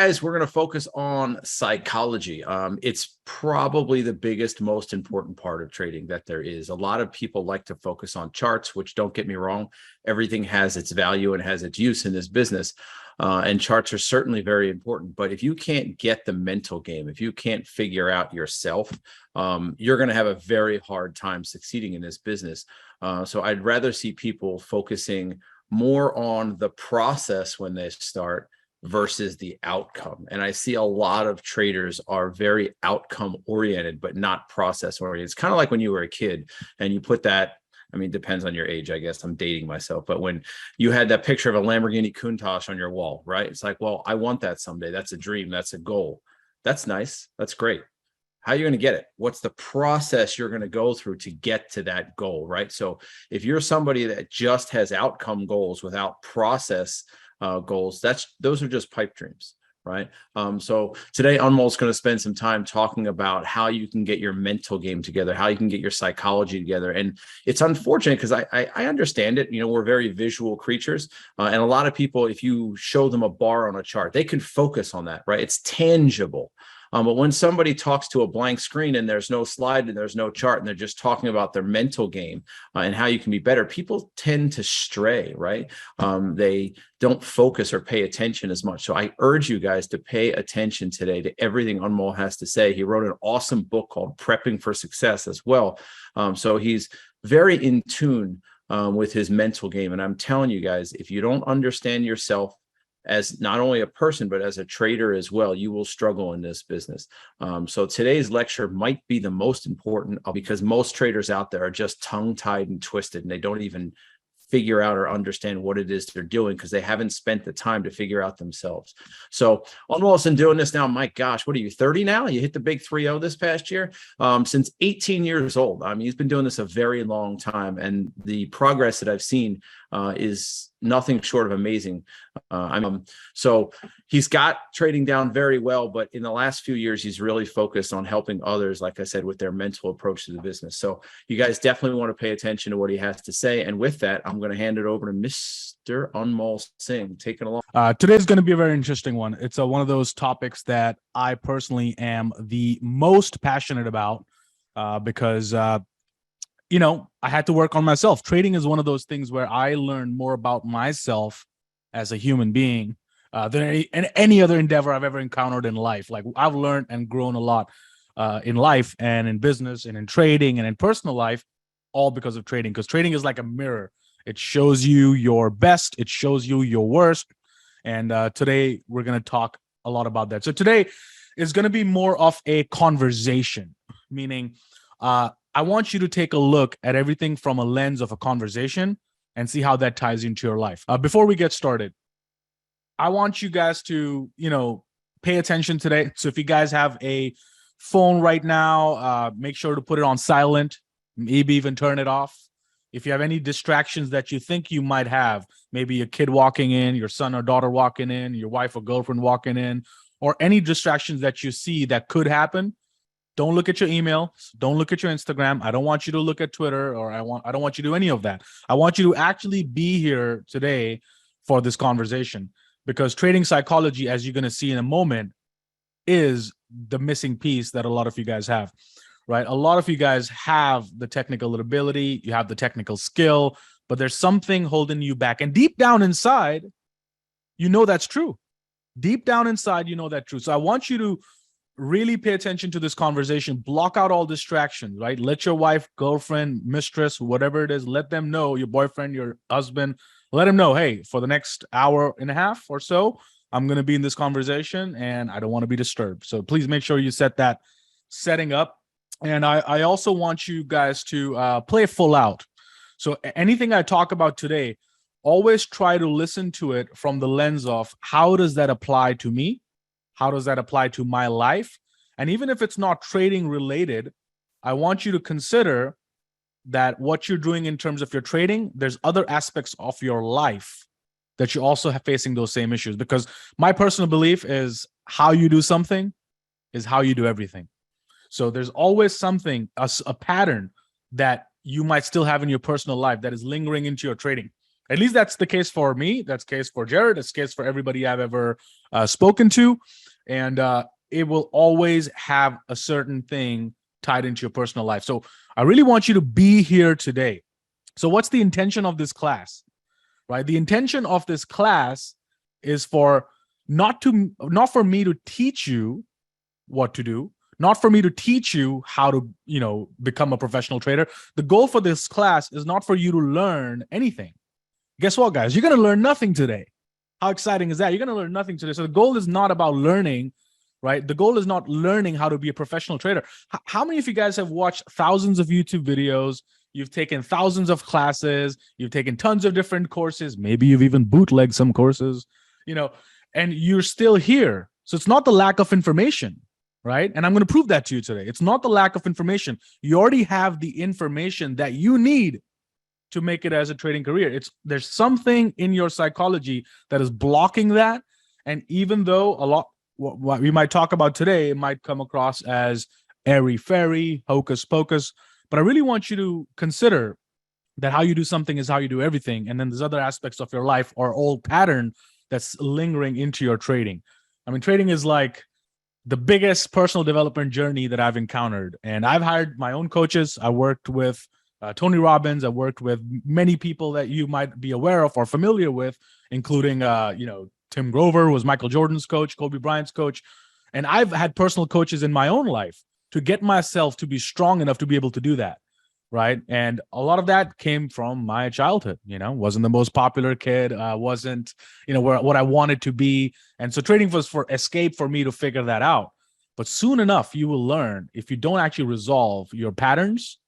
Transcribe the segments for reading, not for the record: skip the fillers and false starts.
guys, we're going to focus on psychology. It's probably the biggest, most important part of trading that there is. A lot of people like to focus on charts, which, don't get me wrong, everything has its value and has its use in this business. And charts are certainly very important. But if you can't get the mental game, if you can't figure out yourself, you're going to have a very hard time succeeding in this business. So I'd rather see people focusing more on the process when they start versus the outcome. And I see a lot of traders are very outcome oriented, but not process oriented. It's kind of like when you were a kid and you put that, I mean, depends on your age, I guess. I'm dating myself, but when you had that picture of a Lamborghini Countach on your wall, right? It's like, well, I want that someday. That's a dream. That's a goal. That's nice. That's great. How are you going to get it? What's the process you're going to go through to get to that goal, right? So if you're somebody that just has outcome goals without process goals, those are just pipe dreams, right? So today, Anmol is going to spend some time talking about how you can get your mental game together, how you can get your psychology together. And it's unfortunate because I understand it. You know, we're very visual creatures. And a lot of people, if you show them a bar on a chart, they can focus on that, right? It's tangible. But when somebody talks to a blank screen and there's no slide and there's no chart and they're just talking about their mental game and how you can be better, people tend to stray, right? They don't focus or pay attention as much. So I urge you guys to pay attention today to everything Anmol has to say. He wrote an awesome book called Prepping for Success as well. So he's very in tune with his mental game. And I'm telling you guys, if you don't understand yourself as not only a person, but as a trader as well, you will struggle in this business. So today's lecture might be the most important because most traders out there are just tongue-tied and twisted, and they don't even figure out or understand what it is they're doing because they haven't spent the time to figure out themselves. So Anmol's been doing this now, my gosh, what are you, 30 now? You hit the big 3-0 this past year. Since 18 years old. I mean, he's been doing this a very long time, and the progress that I've seen is nothing short of amazing. So he's got trading down very well, but in the last few years, he's really focused on helping others, like I said, with their mental approach to the business. So you guys definitely want to pay attention to what he has to say. And with that, I'm going to hand it over to Mr. Anmol Singh. Take it along. Today's going to be a very interesting one. It's one of those topics that I personally am the most passionate about because you know, I had to work on myself. Trading is one of those things where I learned more about myself as a human being than any other endeavor I've ever encountered in life. Like, I've learned and grown a lot in life and in business and in trading and in personal life, all because of trading. Because trading is like a mirror. It shows you your best. It shows you your worst. And today we're going to talk a lot about that. So today is going to be more of a conversation, meaning I want you to take a look at everything from a lens of a conversation and see how that ties into your life. Before we get started, I want you guys to, pay attention today. So if you guys have a phone right now, make sure to put it on silent, maybe even turn it off. If you have any distractions that you think you might have, maybe a kid walking in, your son or daughter walking in, your wife or girlfriend walking in, or any distractions that you see that could happen, don't look at your email. Don't look at your Instagram. I don't want you to look at Twitter, or I don't want you to do any of that. I want you to actually be here today for this conversation, because trading psychology, as you're going to see in a moment, is the missing piece that a lot of you guys have, right? A lot of you guys have the technical ability, you have the technical skill, but there's something holding you back. And deep down inside, you know that's true. Deep down inside, you know that's true. So I want you to really pay attention to this conversation. Block out all distractions, right? Let your wife, girlfriend, mistress, whatever it is, let them know, your boyfriend, your husband, let them know, hey, for the next hour and a half or so, I'm going to be in this conversation and I don't want to be disturbed. So please make sure you set that setting up. And I also want you guys to play full out. So anything I talk about today, always try to listen to it from the lens of how does that apply to me? How does that apply to my life? And even if it's not trading related, I want you to consider that what you're doing in terms of your trading, there's other aspects of your life that you're also facing those same issues. Because my personal belief is how you do something is how you do everything. So there's always something, a pattern that you might still have in your personal life that is lingering into your trading. At least that's the case for me. That's the case for Jared. That's the case for everybody I've ever spoken to. And it will always have a certain thing tied into your personal life. So I really want you to be here today. So what's the intention of this class, right? The intention of this class is for not for me to teach you what to do, not for me to teach you how to, become a professional trader. The goal for this class is not for you to learn anything. Guess what, guys? You're going to learn nothing today. How exciting is that? You're going to learn nothing today. So the goal is not about learning, right? The goal is not learning how to be a professional trader. How many of you guys have watched thousands of YouTube videos? You've taken thousands of classes. You've taken tons of different courses. Maybe you've even bootlegged some courses, and you're still here. So it's not the lack of information, right? And I'm going to prove that to you today. It's not the lack of information. You already have the information that you need to make it as a trading career. There's something in your psychology that is blocking that. And even though a lot what we might talk about today, it might come across as airy-fairy, hocus pocus, but I really want you to consider that how you do something is how you do everything. And then there's other aspects of your life or old pattern that's lingering into your trading. I mean, trading is like the biggest personal development journey that I've encountered. And I've hired my own coaches. I worked with Tony Robbins. I worked with many people that you might be aware of or familiar with, including, Tim Grover was Michael Jordan's coach, Kobe Bryant's coach. And I've had personal coaches in my own life to get myself to be strong enough to be able to do that. Right. And a lot of that came from my childhood, wasn't the most popular kid, wasn't, what I wanted to be. And so trading was for escape for me to figure that out. But soon enough, you will learn if you don't actually resolve your patterns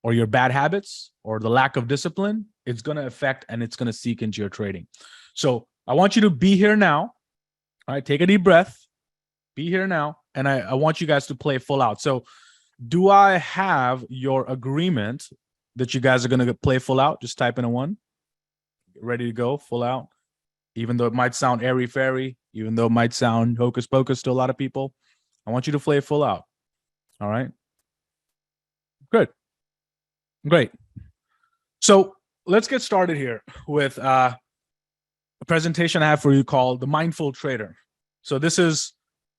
or your bad habits or the lack of discipline, it's going to affect and it's going to seek into your trading. So I want you to be here now. All right. Take a deep breath. Be here now. And I want you guys to play full out. So do I have your agreement that you guys are going to play full out? Just type in a 1. Get ready to go full out. Even though it might sound airy-fairy, even though it might sound hocus pocus to a lot of people, I want you to play full out. All right. Good. Great. So let's get started here with a presentation I have for you called The Mindful Trader. So this is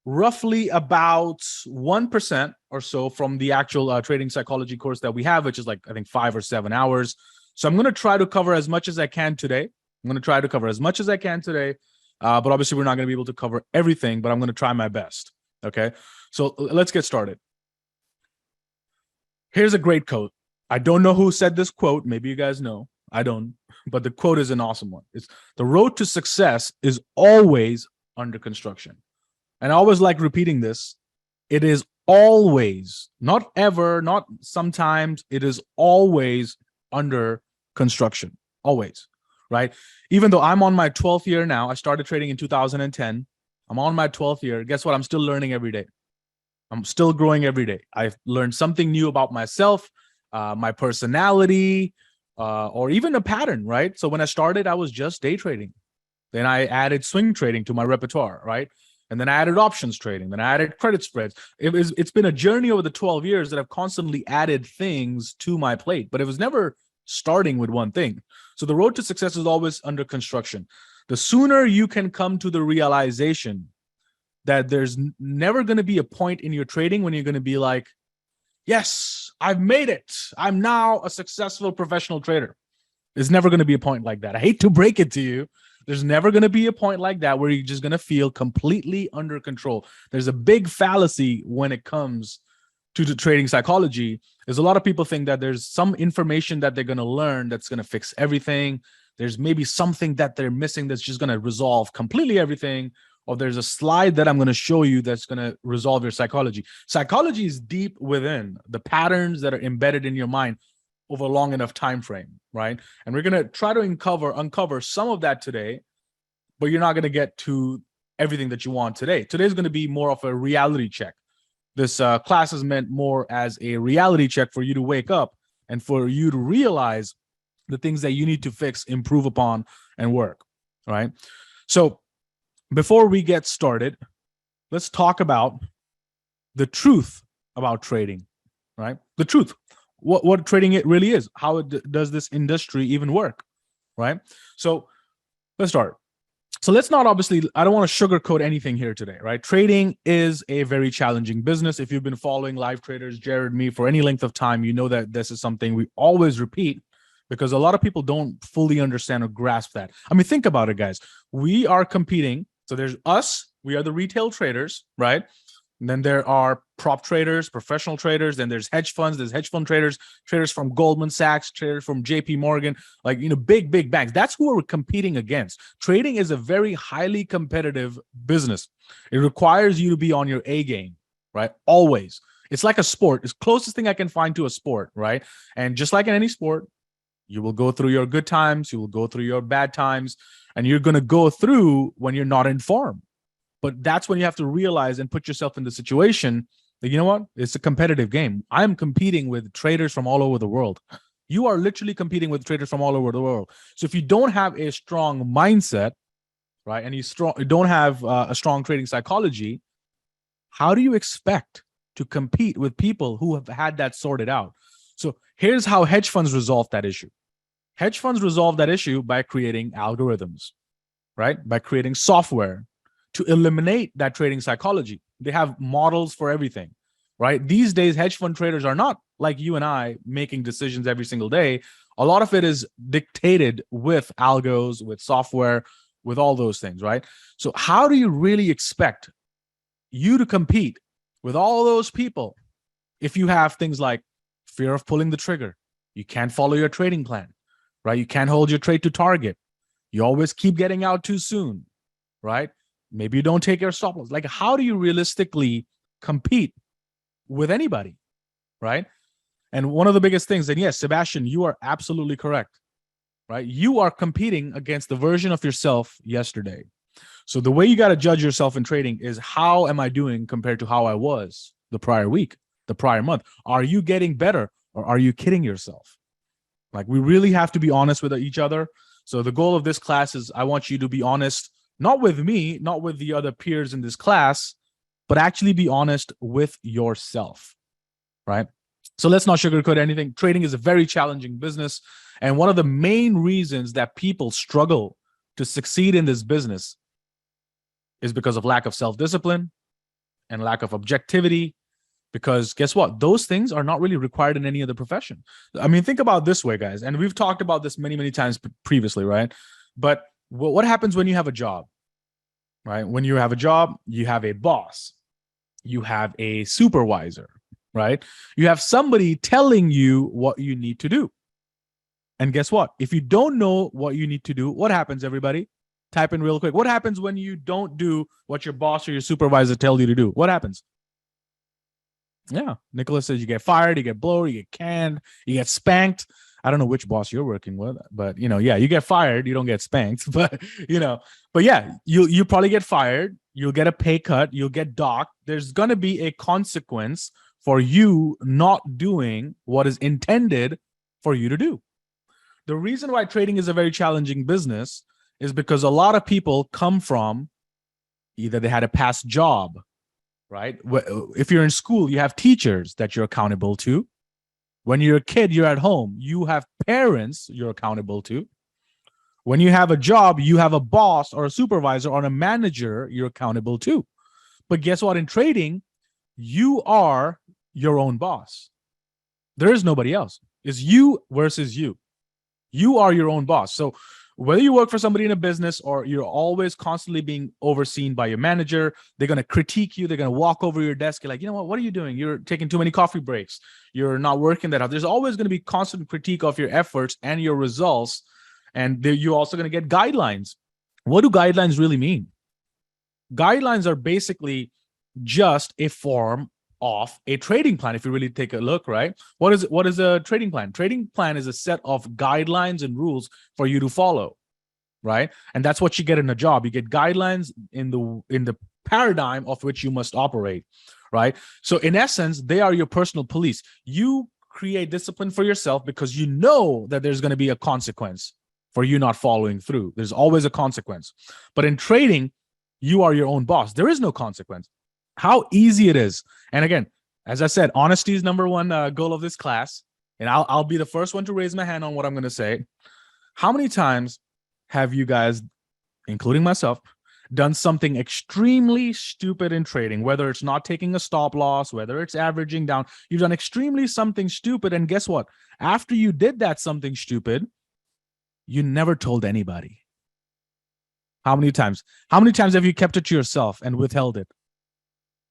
roughly about 1% or so from the actual trading psychology course that we have, which is like, I think 5 or 7 hours. So I'm going to try to cover as much as I can today. But obviously we're not going to be able to cover everything, but I'm going to try my best. Okay. So let's get started. Here's a great quote. I don't know who said this quote. Maybe you guys know. I don't, but the quote is an awesome one. It's the road to success is always under construction. And I always like repeating this. It is always, not ever, not sometimes, it is always under construction. Always, right? Even though I'm on my 12th year now, I started trading in 2010. I'm on my 12th year. Guess what? I'm still learning every day. I'm still growing every day. I've learned something new about myself, my personality, or even a pattern, right? So when I started, I was just day trading. Then I added swing trading to my repertoire, right? And then I added options trading. Then I added credit spreads. It's been a journey over the 12 years that I've constantly added things to my plate, but it was never starting with one thing. So the road to success is always under construction. The sooner you can come to the realization that there's never going to be a point in your trading when you're going to be like, yes, I've made it. I'm now a successful professional trader. There's never going to be a point like that. I hate to break it to you. There's never going to be a point like that where you're just going to feel completely under control. There's a big fallacy when it comes to the trading psychology. Is a lot of people think that there's some information that they're going to learn that's going to fix everything. There's maybe something that they're missing that's just going to resolve completely everything. Or there's a slide that I'm going to show you that's going to resolve your psychology. Psychology is deep within the patterns that are embedded in your mind over a long enough time frame, right? And we're going to try to uncover some of that today, but you're not going to get to everything that you want today. Today's going to be more of a reality check. This class is meant more as a reality check for you to wake up and for you to realize the things that you need to fix, improve upon, and work, right? So before we get started, let's talk about the truth about trading, right? The truth. What trading it really is. How does this industry even work? right? So let's start. So let's not obviously, I don't want to sugarcoat anything here today, right? Trading is a very challenging business. If you've been following Live Traders, Jared, me for any length of time, you know that this is something we always repeat because a lot of people don't fully understand or grasp that. I mean, think about it, guys. We are competing. So there's us, we are the retail traders, right? And then there are prop traders, professional traders. Then there's hedge funds. There's hedge fund traders, traders from Goldman Sachs, traders from JP Morgan, like, big banks. That's who we're competing against. Trading is a very highly competitive business. It requires you to be on your A game, right? Always. It's like a sport. It's the closest thing I can find to a sport, right? And just like in any sport, you will go through your good times. You will go through your bad times. And you're going to go through when you're not in form. But that's when you have to realize and put yourself in the situation that, you know what? It's a competitive game. I'm competing with traders from all over the world. You are literally competing with traders from all over the world. So if you don't have a strong mindset, right, and you don't have a strong trading psychology, how do you expect to compete with people who have had that sorted out? So here's how hedge funds resolve that issue. Hedge funds resolve that issue by creating algorithms, right? By creating software to eliminate that trading psychology. They have models for everything, right? These days, hedge fund traders are not like you and I making decisions every single day. A lot of it is dictated with algos, with software, with all those things, right? So how do you really expect you to compete with all those people if you have things like fear of pulling the trigger? You can't follow your trading plan, right? You can't hold your trade to target. You always keep getting out too soon, right? Maybe you don't take your stop loss. Like, how do you realistically compete with anybody, right? And one of the biggest things, and yes, Sebastian, you are absolutely correct, right? You are competing against the version of yourself yesterday. So the way you got to judge yourself in trading is, how am I doing compared to how I was the prior week, the prior month? Are you getting better, or are you kidding yourself? Like, we really have to be honest with each other. So the goal of this class is I want you to be honest, not with me, not with the other peers in this class, but actually be honest with yourself, right? So let's not sugarcoat anything. Trading is a very challenging business. And one of the main reasons that people struggle to succeed in this business is because of lack of self-discipline and lack of objectivity. Because guess what? Those things are not really required in any other profession. I mean, think about it this way, guys. And we've talked about this many, many times previously, right? But what happens when you have a job, right? When you have a job, you have a boss, you have a supervisor, right? You have somebody telling you what you need to do. And guess what? If you don't know what you need to do, what happens, everybody? Type in real quick. What happens when you don't do what your boss or your supervisor tells you to do? What happens? Yeah, Nicholas says you get fired, you get blown, you get canned, you get spanked. I don't know which boss you're working with, but yeah, you get fired, you don't get spanked, but yeah, you probably get fired, you'll get a pay cut, you'll get docked. There's going to be a consequence for you not doing what is intended for you to do. The reason why trading is a very challenging business is because a lot of people come from either they had a past job, right? If you're in school, you have teachers that you're accountable to. When you're a kid, you're at home. You have parents you're accountable to. When you have a job, you have a boss or a supervisor or a manager you're accountable to. But guess what? In trading, you are your own boss. There is nobody else. It's you versus you. You are your own boss. So whether you work for somebody in a business or you're always constantly being overseen by your manager, they're going to critique you. They're going to walk over your desk. You're like, you know what are you doing? You're taking too many coffee breaks. You're not working that hard. There's always going to be constant critique of your efforts and your results. And you're also going to get guidelines. What do guidelines really mean? Guidelines are basically just a form of a trading plan. If you really take a look, right? What is a trading plan? Trading plan is a set of guidelines and rules for you to follow, right? And that's what you get in a job. You get guidelines in the paradigm of which you must operate, right? So in essence, they are your personal police. You create discipline for yourself because you know that there's going to be a consequence for you not following through. There's always a consequence. But in trading, you are your own boss. There is no consequence. How easy it is. And again, as I said, honesty is number one goal of this class. And I'll be the first one to raise my hand on what I'm going to say. How many times have you guys, including myself, done something extremely stupid in trading, whether it's not taking a stop loss, whether it's averaging down? You've done extremely something stupid. And guess what? After you did that something stupid, you never told anybody. How many times? How many times have you kept it to yourself and withheld it?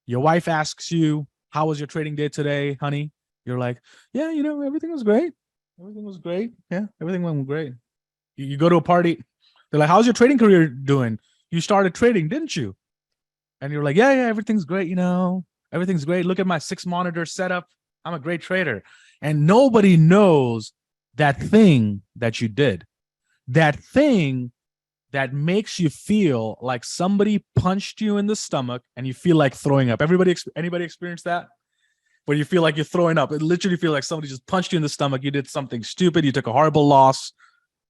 Your wife asks you, how was your trading day today, honey? You're like, yeah, everything was great. Everything was great. Yeah, everything went great. You go to a party. They're like, how's your trading career doing? You started trading, didn't you? And you're like, yeah, everything's great. Everything's great. Look at my 6-monitor setup. I'm a great trader. And nobody knows that thing that you did. That thing that makes you feel like somebody punched you in the stomach and you feel like throwing up. Anybody experience that? Where you feel like you're throwing up. It literally feels like somebody just punched you in the stomach. You did something stupid. You took a horrible loss.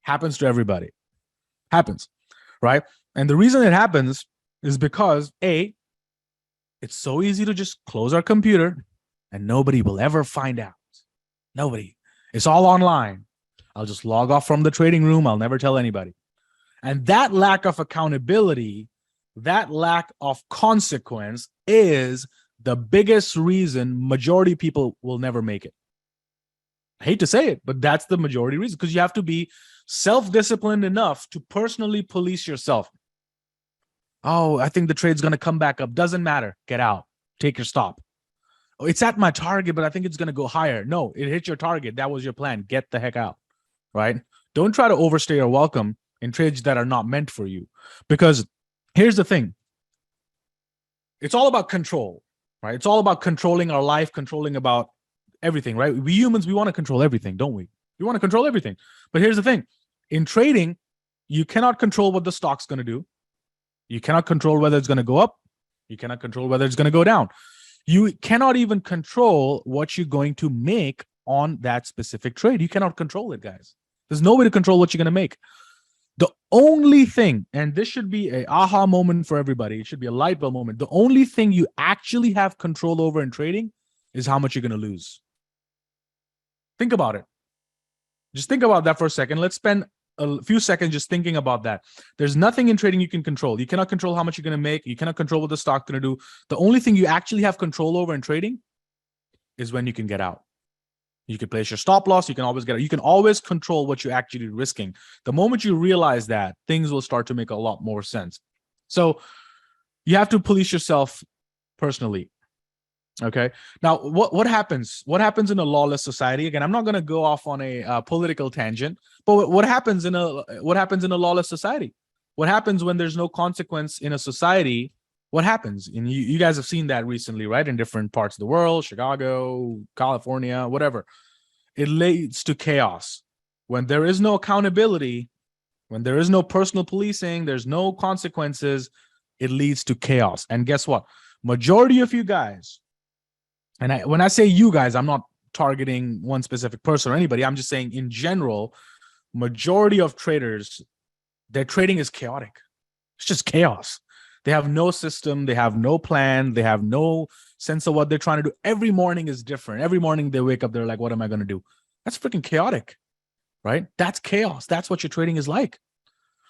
Happens to everybody. Happens, right? And the reason it happens is because it's so easy to just close our computer and nobody will ever find out. Nobody. It's all online. I'll just log off from the trading room. I'll never tell anybody. And that lack of accountability, that lack of consequence is the biggest reason majority of people will never make it. I hate to say it, but that's the majority reason, because you have to be self-disciplined enough to personally police yourself. Oh, I think the trade's going to come back up. Doesn't matter. Get out. Take your stop. Oh, it's at my target, but I think it's going to go higher. No, it hit your target. That was your plan. Get the heck out, right? Don't try to overstay your welcome in trades that are not meant for you. Because here's the thing. It's all about control, right? It's all about controlling our life, controlling about everything, right? We humans, we want to control everything, don't we? We want to control everything. But here's the thing. In trading, you cannot control what the stock's going to do. You cannot control whether it's going to go up. You cannot control whether it's going to go down. You cannot even control what you're going to make on that specific trade. You cannot control it, guys. There's no way to control what you're going to make. The only thing, and this should be an aha moment for everybody, it should be a light bulb moment. The only thing you actually have control over in trading is how much you're going to lose. Think about it. Just think about that for a second. Let's spend a few seconds just thinking about that. There's nothing in trading you can control. You cannot control how much you're going to make. You cannot control what the stock's going to do. The only thing you actually have control over in trading is when you can get out. You can place your stop loss. You can always get out. You can always control what you're actually risking. The moment you realize that, things will start to make a lot more sense. So you have to police yourself personally. Okay. Now, what happens? What happens in a lawless society? Again, I'm not going to go off on a political tangent, but what happens in a lawless society? What happens when there's no consequence in a society? What happens? And you guys have seen that recently, right? In different parts of the world, Chicago, California, whatever. It leads to chaos. When there is no accountability, when there is no personal policing, there's no consequences, it leads to chaos. And guess what? Majority of you guys, and when I say you guys, I'm not targeting one specific person or anybody. I'm just saying in general, majority of traders, their trading is chaotic. It's just chaos. They have no system. They have no plan. They have no sense of what they're trying to do. Every morning is different. Every morning they wake up, they're like, what am I going to do? That's freaking chaotic, right? That's chaos. That's what your trading is like.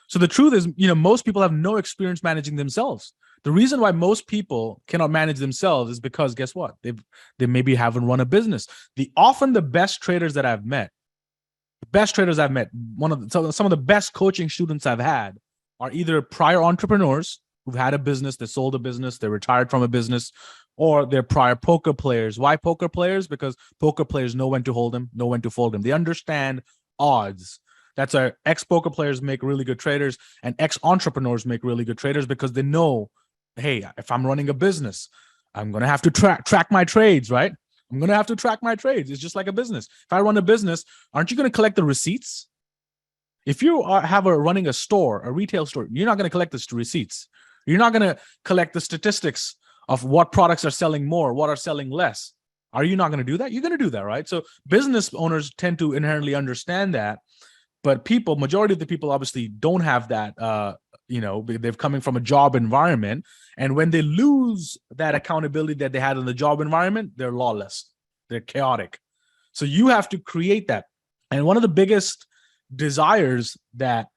So the truth is, most people have no experience managing themselves. The reason why most people cannot manage themselves is because guess what? They maybe haven't run a business. Often the best traders that I've met, some of the best coaching students I've had are either prior entrepreneurs who've had a business, they sold a business, they retired from a business, or they're prior poker players. Why poker players? Because poker players know when to hold them, know when to fold them. They understand odds. That's why ex-poker players make really good traders and ex-entrepreneurs make really good traders, because they know, hey, if I'm running a business, I'm going to have to track my trades, right? I'm going to have to track my trades. It's just like a business. If I run a business, aren't you going to collect the receipts? If you running a store, a retail store, you're not going to collect the receipts. You're not going to collect the statistics of what products are selling more, what are selling less. Are you not going to do that? You're going to do that, right? So business owners tend to inherently understand that, but majority of the people obviously don't have that. They're coming from a job environment, and when they lose that accountability that they had in the job environment, they're lawless, they're chaotic. So you have to create that. And one of the biggest desires that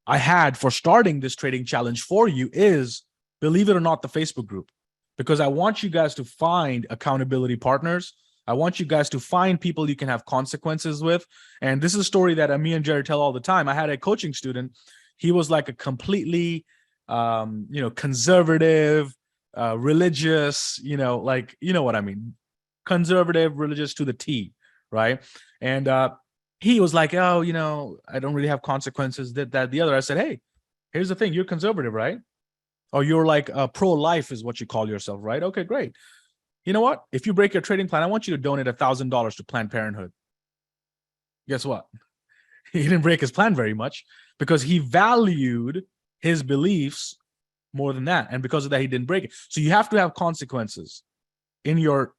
I had for starting this trading challenge for you is, believe it or not, the Facebook group, because I want you guys to find accountability partners. I want you guys to find people you can have consequences with. And this is a story that me and Jared tell all the time. I had a coaching student. He was like a completely, conservative, religious, like, you know what I mean? Conservative, religious to the T, right? And he was like, oh, I don't really have consequences, that, the other. I said, hey, here's the thing. You're conservative, right? Or you're like pro-life is what you call yourself, right? Okay, great. You know what? If you break your trading plan, I want you to donate $1,000 to Planned Parenthood. Guess what? He didn't break his plan very much because he valued his beliefs more than that. And because of that, he didn't break it. So you have to have consequences in your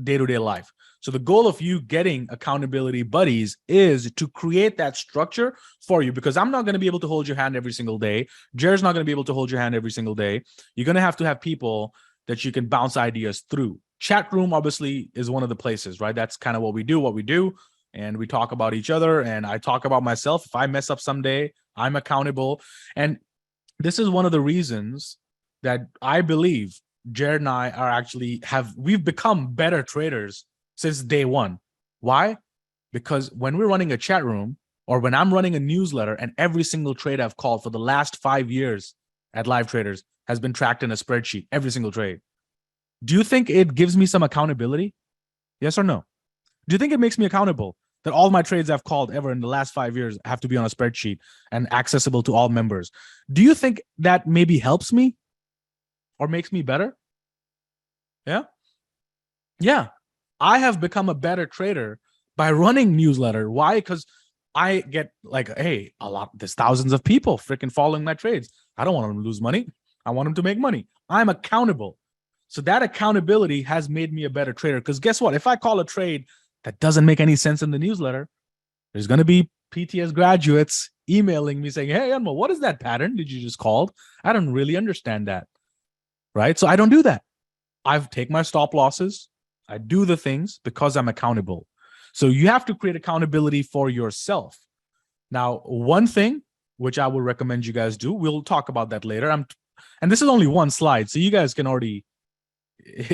day-to-day life. So the goal of you getting accountability buddies is to create that structure for you, because I'm not going to be able to hold your hand every single day. Jared's not going to be able to hold your hand every single day. You're going to have people that you can bounce ideas through. Chat room obviously is one of the places, right? That's kind of what we do. And we talk about each other, and I talk about myself. If I mess up someday, I'm accountable. And this is one of the reasons that I believe Jared and I we've become better traders since day one. Why? Because when we're running a chat room, or when I'm running a newsletter, and every single trade I've called for the last 5 years at Live Traders has been tracked in a spreadsheet, every single trade. Do you think it gives me some accountability? Yes or no? Do you think it makes me accountable that all my trades I've called ever in the last 5 years have to be on a spreadsheet and accessible to all members? Do you think that maybe helps me or makes me better? Yeah. I have become a better trader by running newsletter. Why? Because I get like, hey, there's thousands of people freaking following my trades. I don't want them to lose money. I want them to make money. I'm accountable. So that accountability has made me a better trader. Because guess what? If I call a trade that doesn't make any sense in the newsletter, there's going to be PTS graduates emailing me saying, hey, Anmol, what is that pattern did you just called? I don't really understand that. Right? So I don't do that. I've take my stop losses. I do the things because I'm accountable. So you have to create accountability for yourself. Now, one thing which I would recommend you guys do, we'll talk about that later. And this is only one slide, so you guys can already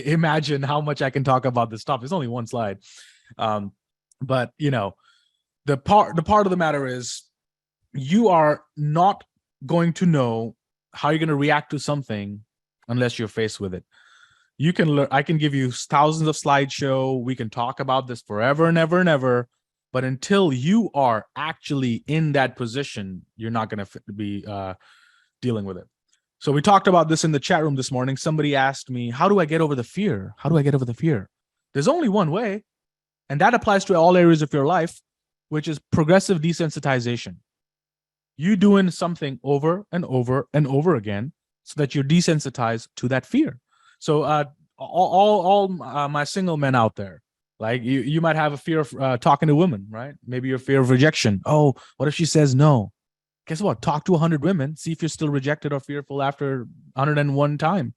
imagine how much I can talk about this stuff. It's only one slide. But the part of the matter is, you are not going to know how you're going to react to something unless you're faced with it. You can learn. I can give you thousands of slideshow. We can talk about this forever and ever and ever. But until you are actually in that position, you're not going to be dealing with it. So we talked about this in the chat room this morning. Somebody asked me, how do I get over the fear? How do I get over the fear? There's only one way, and that applies to all areas of your life, which is progressive desensitization. You doing something over and over and over again so that you're desensitized to that fear. So all my single men out there, like you might have a fear of talking to women, right? Maybe your fear of rejection. Oh, what if she says no? Guess what? Talk to 100 women, see if you're still rejected or fearful after 101 times,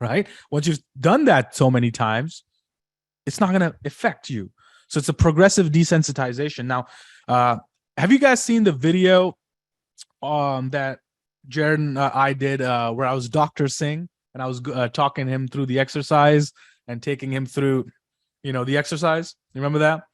right? Once you've done that so many times, it's not going to affect you. So it's a progressive desensitization. Now, have you guys seen the video that Jared and I did where I was Dr. Singh and I was talking him through the exercise and taking him through, the exercise? You remember that?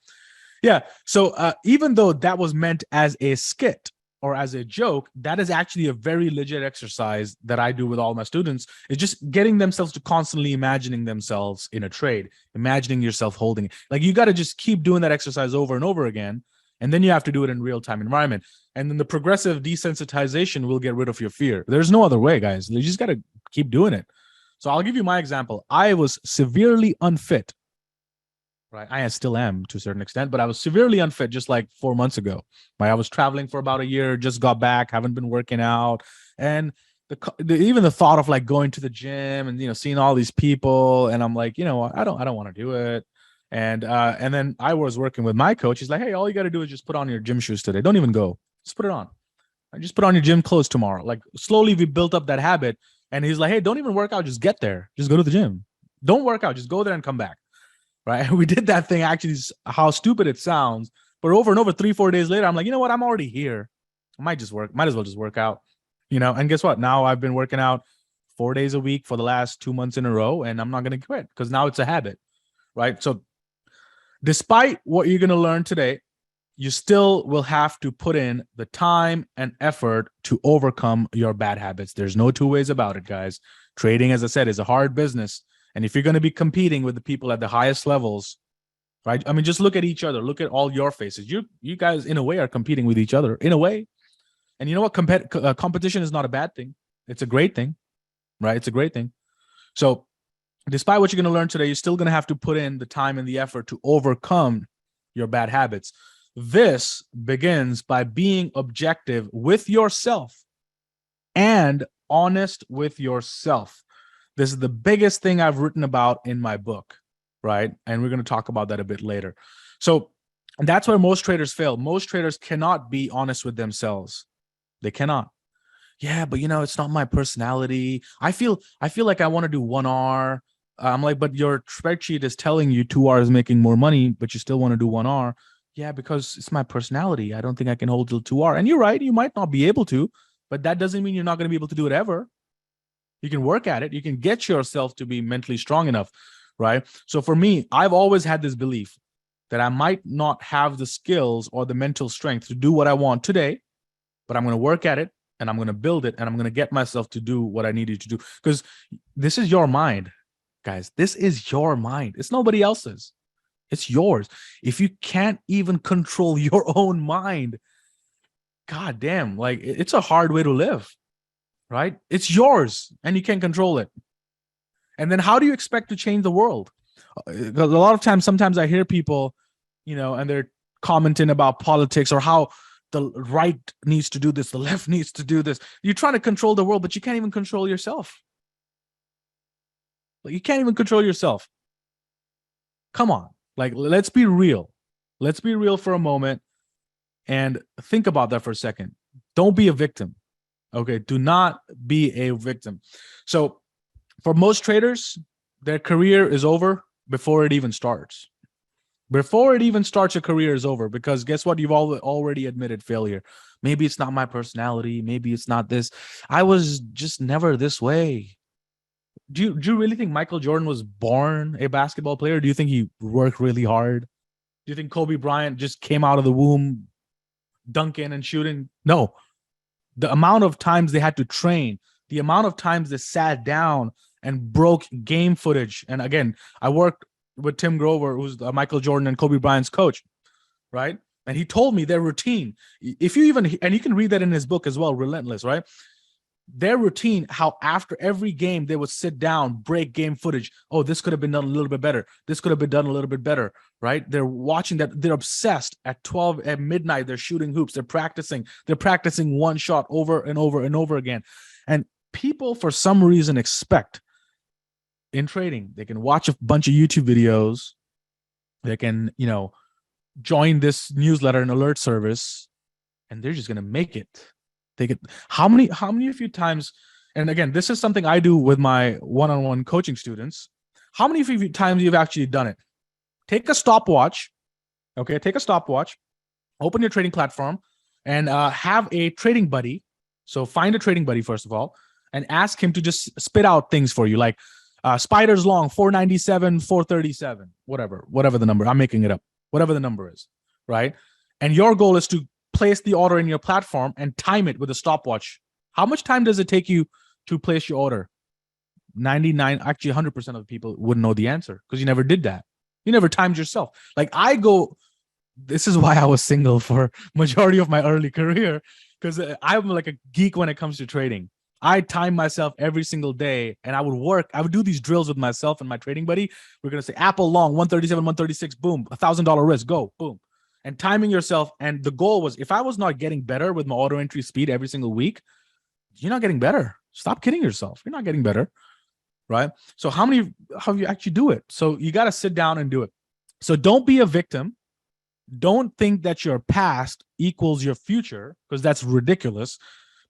Yeah. So even though that was meant as a skit or as a joke, that is actually a very legit exercise that I do with all my students. It's just getting themselves to constantly imagining themselves in a trade, imagining yourself holding it. Like, you got to just keep doing that exercise over and over again. And then you have to do it in real-time environment. And then the progressive desensitization will get rid of your fear. There's no other way, guys. You just got to keep doing it. So I'll give you my example. I was severely unfit, right? I still am to a certain extent, but I was severely unfit just like 4 months ago. Right? I was traveling for about a year, just got back, haven't been working out. And even the thought of like going to the gym and, seeing all these people, and I'm like, I don't want to do it. And then I was working with my coach. He's like, hey, all you got to do is just put on your gym shoes today. Don't even go. Just put it on. Just put on your gym clothes tomorrow. Like, slowly we built up that habit. And he's like, hey, don't even work out. Just get there. Just go to the gym. Don't work out. Just go there and come back. Right. We did that thing. Actually, how stupid it sounds, But over and over, 3-4 days later, I'm like, you know what? I'm already here. I might as well just work out, and guess what? Now I've been working out 4 days a week for the last 2 months in a row, and I'm not going to quit because now it's a habit, right? So despite what you're going to learn today, you still will have to put in the time and effort to overcome your bad habits. There's no two ways about it, guys. Trading, as I said, is a hard business. And if you're going to be competing with the people at the highest levels, right? I mean, just look at each other. Look at all your faces. You guys, in a way, are competing with each other, in a way. And you know what? Competition is not a bad thing. It's a great thing, right? It's a great thing. So despite what you're going to learn today, you're still going to have to put in the time and the effort to overcome your bad habits. This begins by being objective with yourself and honest with yourself. This is the biggest thing I've written about in my book, right? And we're going to talk about that a bit later. So that's where most traders fail. Most traders cannot be honest with themselves. They cannot. Yeah, but it's not my personality. I feel like I want to do 1R. I'm like, but your spreadsheet is telling you 2R is making more money, but you still want to do 1R. Yeah, because it's my personality. I don't think I can hold till 2R. And you're right, you might not be able to, but that doesn't mean you're not going to be able to do it ever. You can work at it. You can get yourself to be mentally strong enough, right? So for me, I've always had this belief that I might not have the skills or the mental strength to do what I want today, but I'm going to work at it and I'm going to build it and I'm going to get myself to do what I needed to do. Because this is your mind, guys. This is your mind. It's nobody else's. It's yours. If you can't even control your own mind, god damn, like it's a hard way to live, right? It's yours and you can't control it. And then how do you expect to change the world? Because a lot of times, sometimes I hear people, and they're commenting about politics or how the right needs to do this, the left needs to do this. You're trying to control the world, but you can't even control yourself. Like, you can't even control yourself. Come on. Like, let's be real. Let's be real for a moment and think about that for a second. Don't be a victim. Okay. Do not be a victim. So for most traders, their career is over before it even starts. Before it even starts, your career is over because guess what? You've already admitted failure. Maybe it's not my personality. Maybe it's not this. I was just never this way. Do you really think Michael Jordan was born a basketball player? Do you think he worked really hard? Do you think Kobe Bryant just came out of the womb dunking and shooting? No. The amount of times they had to train, the amount of times they sat down and broke game footage. And again, I worked with Tim Grover, who's Michael Jordan and Kobe Bryant's coach, right? And he told me their routine. If you even, and you can read that in his book as well, Relentless, right? Their routine, how after every game they would sit down, break game footage. Oh, this could have been done a little bit better. This could have been done a little bit better, right? They're watching that. They're obsessed. At 12 at midnight, they're shooting hoops. They're practicing. They're practicing one shot over and over and over again. And people, for some reason, expect in trading, they can watch a bunch of YouTube videos. They can, join this newsletter and alert service, and they're just going to make it. They get how many of you times, and again, this is something I do with my one-on-one coaching students. How many of you times you've actually done it? Take a stopwatch. Okay, take a stopwatch, open your trading platform, and have a trading buddy. So find a trading buddy, first of all, and ask him to just spit out things for you, like spiders long, 497, 437, whatever the number. I'm making it up. Whatever the number is, right? And your goal is to place the order in your platform and time it with a stopwatch. How much time does it take you to place your order? 99, actually 100% of the people wouldn't know the answer because you never did that. You never timed yourself. Like this is why I was single for majority of my early career, because I'm like a geek when it comes to trading. I time myself every single day, and I would do these drills with myself and my trading buddy. We're going to say Apple long, 137, 136, boom, $1,000 risk, go, boom. And timing yourself. And the goal was, if I was not getting better with my auto entry speed every single week, you're not getting better. Stop kidding yourself. You're not getting better, right? So how you actually do it? So you got to sit down and do it. So don't be a victim. Don't think that your past equals your future, because that's ridiculous.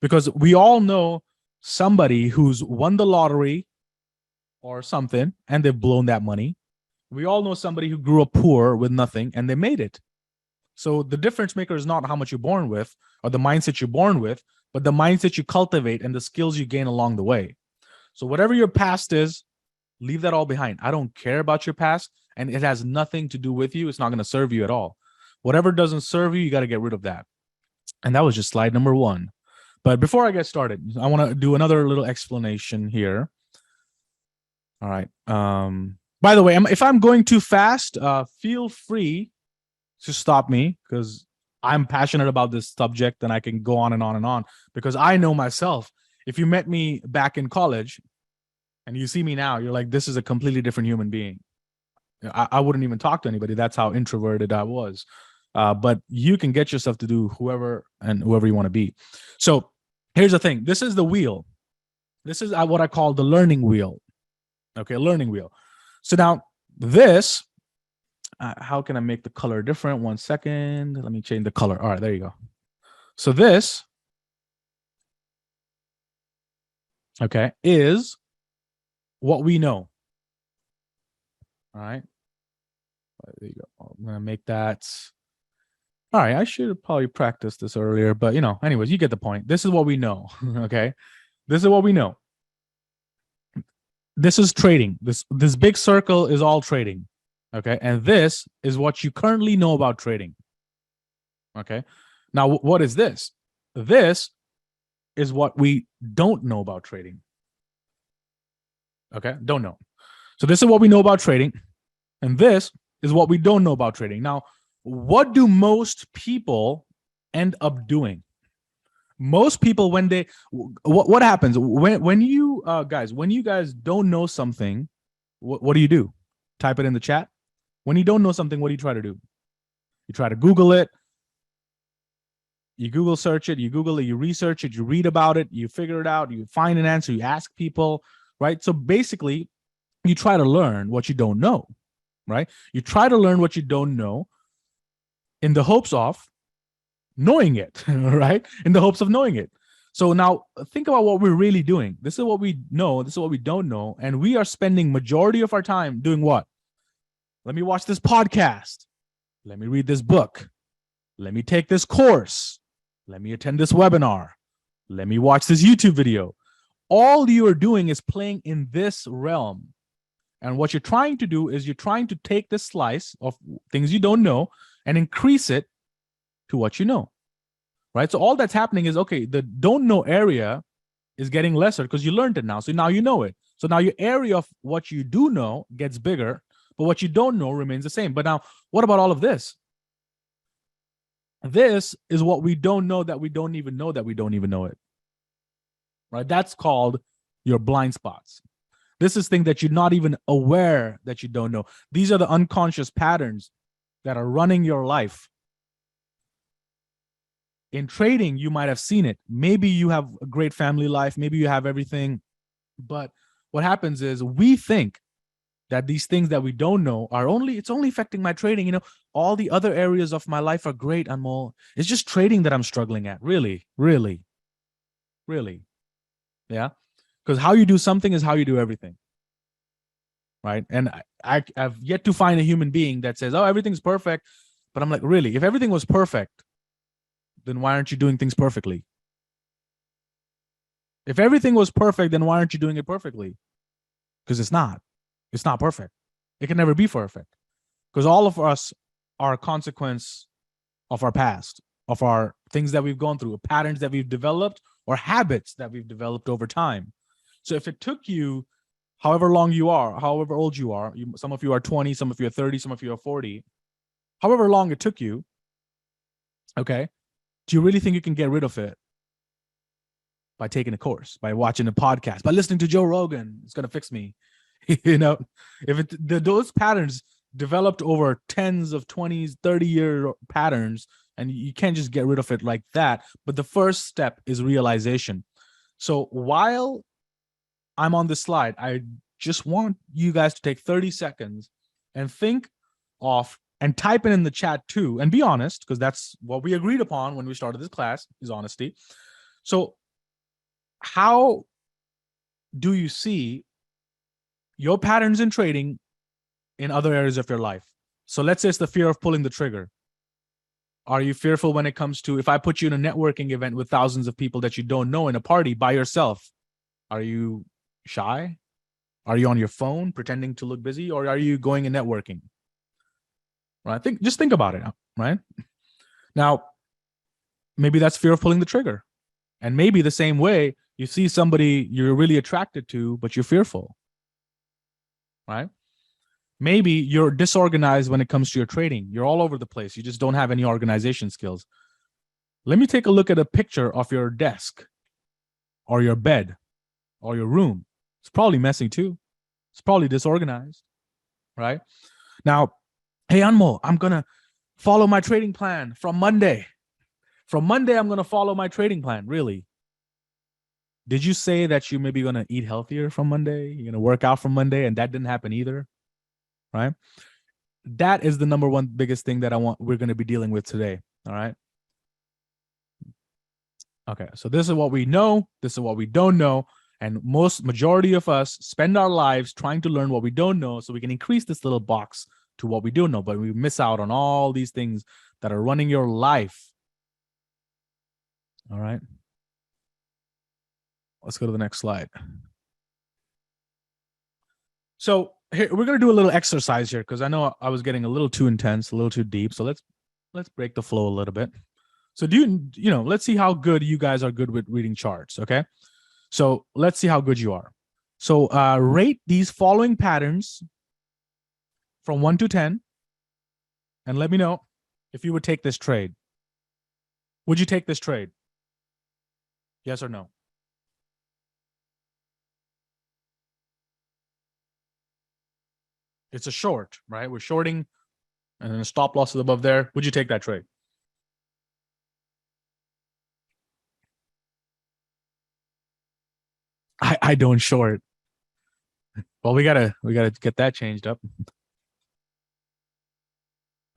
Because we all know somebody who's won the lottery or something and they've blown that money. We all know somebody who grew up poor with nothing and they made it. So the difference maker is not how much you're born with or the mindset you're born with, but the mindset you cultivate and the skills you gain along the way. So whatever your past is, leave that all behind. I don't care about your past, and it has nothing to do with you. It's not going to serve you at all. Whatever doesn't serve you, you got to get rid of that. And that was just slide number 1. But before I get started, I want to do another little explanation here. All right. By the way, if I'm going too fast, feel free to stop me, because I'm passionate about this subject and I can go on and on and on, because I know myself. If you met me back in college and you see me now, you're like, this is a completely different human being. I wouldn't even talk to anybody. That's how introverted I was. But you can get yourself to do whoever you want to be. So here's the thing. This is the wheel. This is what I call the learning wheel. Okay, learning wheel. So now this, how can I make the color different? 1 second. Let me change the color. All right, there you go. So this, okay, is what we know. All right. There you go. I'm going to make that. All right. I should have probably practiced this earlier, but anyways, you get the point. This is what we know. Okay. This is what we know. This is trading. This big circle is all trading. Okay. And this is what you currently know about trading. Okay. Now, what is this? This is what we don't know about trading. Okay. Don't know. So this is what we know about trading. And this is what we don't know about trading. Now, what do most people end up doing? Most people, when they, what happens when you guys, when you guys don't know something, what do? Type it in the chat. When you don't know something, what do you try to do? You try to Google it. You Google search it, you Google it, you research it, you read about it, you figure it out, you find an answer, you ask people, right? So basically, you try to learn what you don't know, right? You try to learn what you don't know in the hopes of knowing it, right? In the hopes of knowing it. So now think about what we're really doing. This is what we know, this is what we don't know, and we are spending majority of our time doing what? Let me watch this podcast. Let me read this book. Let me take this course. Let me attend this webinar. Let me watch this YouTube video. All you are doing is playing in this realm. And what you're trying to do is you're trying to take this slice of things you don't know and increase it to what you know, right? So all that's happening is, okay, the don't know area is getting lesser because you learned it now. So now you know it. So now your area of what you do know gets bigger, but what you don't know remains the same. But now, what about all of this? This is what we don't know that we don't even know that we don't even know it, right? That's called your blind spots. This is things that you're not even aware that you don't know. These are the unconscious patterns that are running your life. In trading, you might have seen it. Maybe you have a great family life. Maybe you have everything. But what happens is we think that these things that we don't know are it's only affecting my trading. All the other areas of my life are great, Anmol. It's just trading that I'm struggling at. Really. Yeah. Because how you do something is how you do everything. Right. And I've yet to find a human being that says, oh, everything's perfect. But I'm like, really? If everything was perfect, then why aren't you doing things perfectly? If everything was perfect, then why aren't you doing it perfectly? Because it's not. It's not perfect. It can never be perfect. Because all of us are a consequence of our past, of our things that we've gone through, patterns that we've developed, or habits that we've developed over time. So if it took you however long you are, however old you are, some of you are 20, some of you are 30, some of you are 40, however long it took you, okay, do you really think you can get rid of it by taking a course, by watching a podcast, by listening to Joe Rogan? It's going to fix me. If those patterns developed over tens of 20s, 30-year patterns, and you can't just get rid of it like that. But the first step is realization. So while I'm on this slide, I just want you guys to take 30 seconds and think of and type it in the chat too, and be honest, because that's what we agreed upon when we started this class, is honesty. So how do you see your patterns in trading in other areas of your life? So let's say it's the fear of pulling the trigger. Are you fearful when it comes to, if I put you in a networking event with thousands of people that you don't know in a party by yourself, are you shy? Are you on your phone pretending to look busy, or are you going and networking? Right? Just think about it, right? Now, maybe that's fear of pulling the trigger. And maybe the same way you see somebody you're really attracted to, but you're fearful, right? Maybe you're disorganized when it comes to your trading. You're all over the place. You just don't have any organization skills. Let me take a look at a picture of your desk or your bed or your room. It's probably messy too. It's probably disorganized, right? Now, hey, Anmo, I'm going to follow my trading plan from Monday. From Monday, I'm going to follow my trading plan. Really? Did you say that you maybe going to eat healthier from Monday? You're going to work out from Monday, and that didn't happen either, right? That is the number one biggest thing that we're going to be dealing with today. All right. Okay. So this is what we know. This is what we don't know. And majority of us spend our lives trying to learn what we don't know so we can increase this little box to what we do know, but we miss out on all these things that are running your life. All right. Let's go to the next slide. So here, we're going to do a little exercise here because I know I was getting a little too intense, a little too deep. So let's break the flow a little bit. So let's see how good you guys are good with reading charts. Okay. So let's see how good you are. So rate these following patterns from 1 to 10 and let me know if you would take this trade. Would you take this trade? Yes or no? It's a short, right? We're shorting and then a stop loss is above there. Would you take that trade? I don't short. Well, we gotta get that changed up.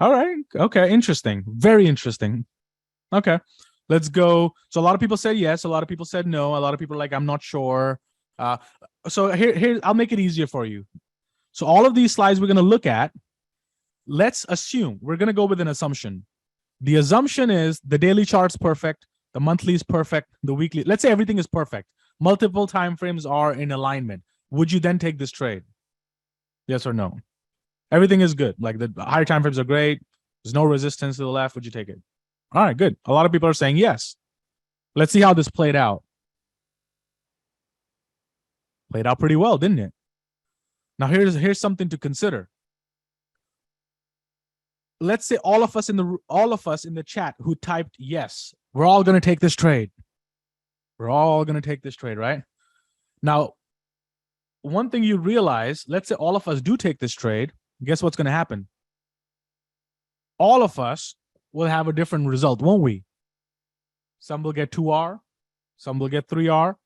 All right. Okay. Interesting. Very interesting. Okay. Let's go. So a lot of people said yes. A lot of people said no. A lot of people are like, I'm not sure. So here, I'll make it easier for you. So all of these slides we're going to look at, let's assume, we're going to go with an assumption. The assumption is the daily chart's perfect. The monthly is perfect. The weekly, let's say everything is perfect. Multiple time frames are in alignment. Would you then take this trade? Yes or no? Everything is good. Like the higher time frames are great. There's no resistance to the left. Would you take it? All right, good. A lot of people are saying yes. Let's see how this played out. Played out pretty well, didn't it? Now here's something to consider. Let's say all of us in the chat who typed yes, we're all going to take this trade. We're all going to take this trade, right? Now, one thing you realize, let's say all of us do take this trade, guess what's going to happen? All of us will have a different result, won't we? Some will get 2R, some will get 3R,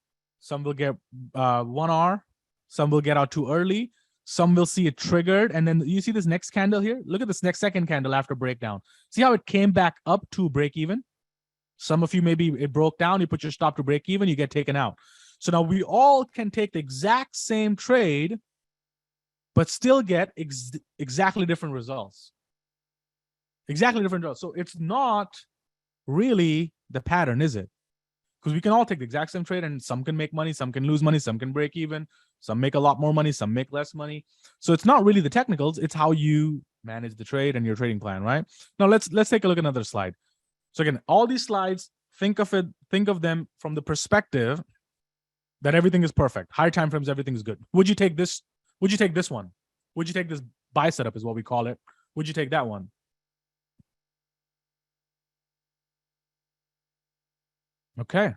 some will get 1R, some will get out too early, some will see it triggered, and then you see this next candle here? Look at this next second candle after breakdown. See how it came back up to break even? Some of you, maybe it broke down, you put your stop to break even, you get taken out. So now we all can take the exact same trade, but still get exactly different results. Exactly different results. So it's not really the pattern, is it? Because we can all take the exact same trade and some can make money, some can lose money, some can break even, some make a lot more money, some make less money. So it's not really the technicals, it's how you manage the trade and your trading plan, right? Now let's take a look at another slide. So again, all these slides, think of them from the perspective that everything is perfect. Higher time frames, everything is good. Would you take this? Would you take this one? Would you take this buy setup is what we call it? Would you take that one? Okay.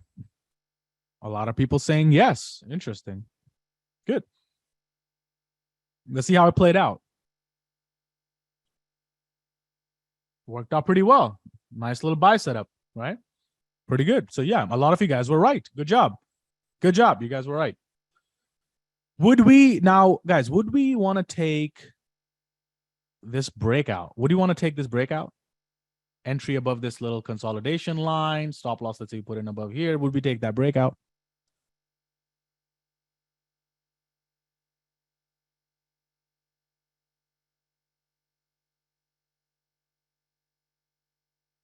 A lot of people saying yes. Interesting. Good. Let's see how it played out. Worked out pretty well. Nice little buy setup, right? Pretty good. So yeah, a lot of you guys were right. Good job. Good job. You guys were right. Would we want to take this breakout? Would you want to take this breakout? Entry above this little consolidation line, stop loss, let's say you put in above here. Would we take that breakout?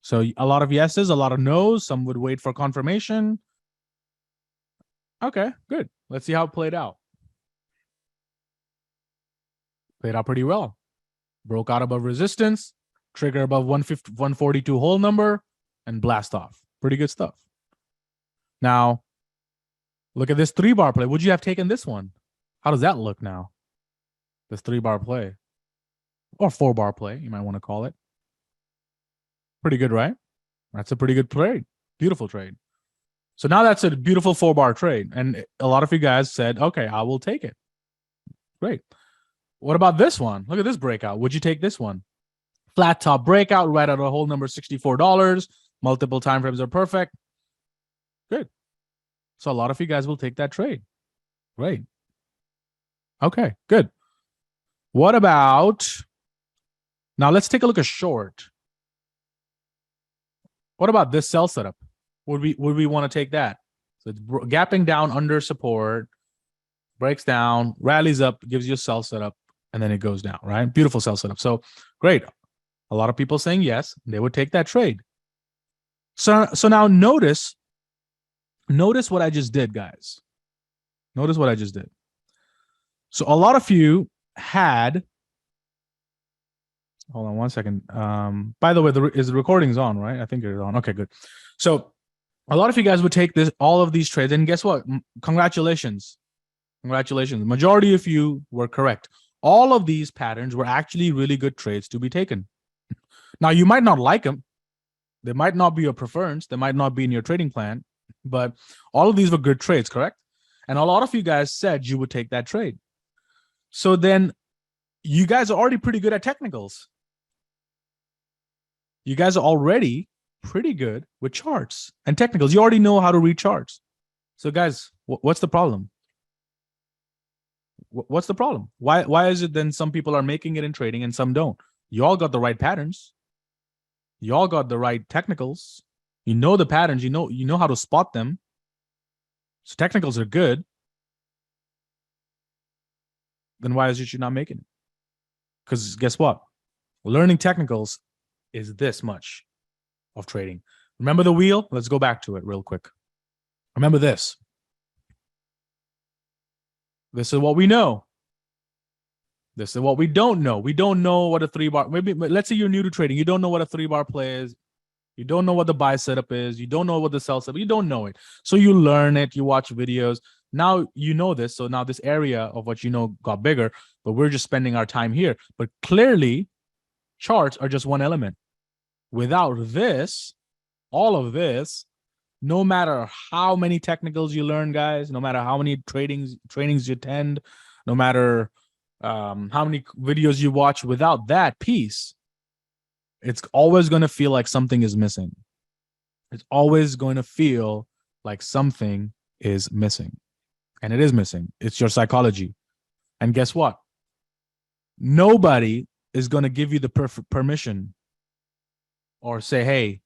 So a lot of yeses, a lot of no's. Some would wait for confirmation. Okay, good. Let's see how it played out. Played out pretty well. Broke out above resistance, trigger above 150, 142 whole number, and blast off. Pretty good stuff. Now, look at this 3-bar play. Would you have taken this one? How does that look now? This 3-bar play. Or 4-bar play, you might want to call it. Pretty good, right? That's a pretty good trade. Beautiful trade. So now that's a beautiful 4-bar trade. And a lot of you guys said, okay, I will take it. Great. What about this one? Look at this breakout. Would you take this one? Flat top breakout, right at a whole number, $64. Multiple time frames are perfect. Good. So a lot of you guys will take that trade. Great. Okay, good. What about, now let's take a look at short. What about this sell setup? Would we want to take that? So it's gapping down under support, breaks down, rallies up, gives you a sell setup, and then it goes down, right? Beautiful sell setup. So great. A lot of people saying yes, they would take that trade. So now notice what I just did, guys. Notice what I just did. So a lot of you had, hold on one second. By the way, is the recordings on, right? I think it's on. Okay, good. So a lot of you guys would take all of these trades, and guess what? Congratulations. Congratulations. Majority of you were correct. All of these patterns were actually really good trades to be taken. Now, you might not like them. They might not be your preference. They might not be in your trading plan, but all of these were good trades, correct? And a lot of you guys said you would take that trade. So then you guys are already pretty good at technicals. You guys are already pretty good with charts and technicals. You already know how to read charts. So guys, what's the problem? What's the problem? Why is it then some people are making it in trading and some don't? You all got the right patterns. You all got the right technicals. You know the patterns. You know how to spot them. So technicals are good. Then why is it you're not making it? Because guess what? Learning technicals is this much of trading. Remember the wheel? Let's go back to it real quick. Remember this. This is what we know. This is what we don't know. We don't know what a 3-bar, maybe let's say you're new to trading. You don't know what a 3-bar play is. You don't know what the buy setup is. You don't know what the sell setup. You don't know it. So you learn it. You watch videos. Now you know this. So now this area of what you know got bigger, but we're just spending our time here. But clearly, charts are just one element. Without this, all of this, no matter how many technicals you learn, guys, no matter how many trainings you attend, no matter how many videos you watch, without that piece, it's always going to feel like something is missing. It's always going to feel like something is missing. And it is missing. It's your psychology. And guess what? Nobody is going to give you the permission or say, hey,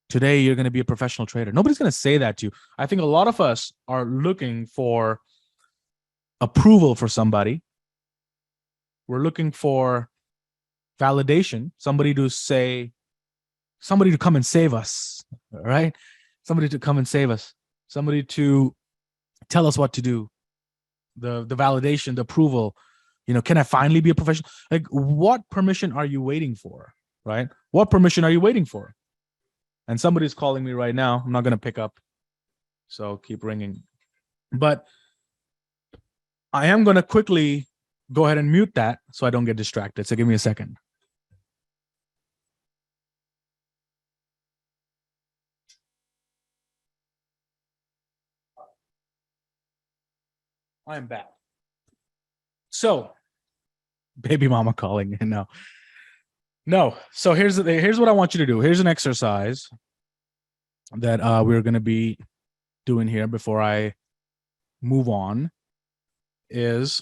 today you're going to be a professional trader. Nobody's going to say that to you. I think a lot of us are looking for approval for somebody. We're looking for validation, somebody to come and save us, right? Somebody to come and save us, somebody to tell us what to do, the validation, the approval. Can I finally be a professional? Like, what permission are you waiting for, right? What permission are you waiting for? And somebody's calling me right now. I'm not going to pick up, so keep ringing. But I am going to quickly go ahead and mute that so I don't get distracted. So give me a second. I'm back. So, baby mama calling in now. No. So here's what I want you to do. Here's an exercise that we're going to be doing here before I move on. Is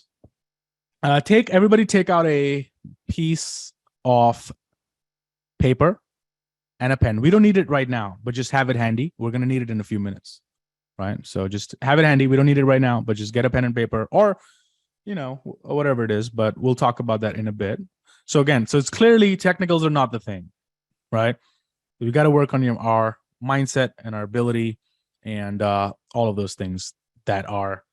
everybody take out a piece of paper and a pen. We don't need it right now, but just have it handy. We're going to need it in a few minutes, right? So just have it handy. We don't need it right now, but just get a pen and paper, or whatever it is, but we'll talk about that in a bit. So again, it's clearly technicals are not the thing, right? We got to work on our mindset and our ability and all of those things that are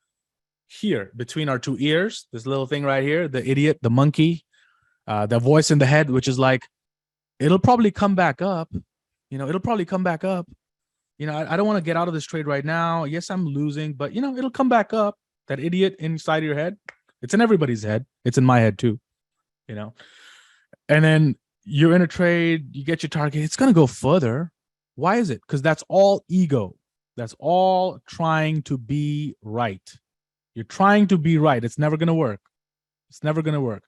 here between our two ears. This little thing right here, the idiot, the monkey, the voice in the head, which is like, it'll probably come back up. It'll probably come back up. I don't want to get out of this trade right now. Yes, I'm losing, but it'll come back up. That idiot inside of your head, it's in everybody's head. It's in my head too. And then you're in a trade, you get your target, it's going to go further. Why is it? Because that's all ego. That's all trying to be right. You're trying to be right. It's never going to work. It's never going to work.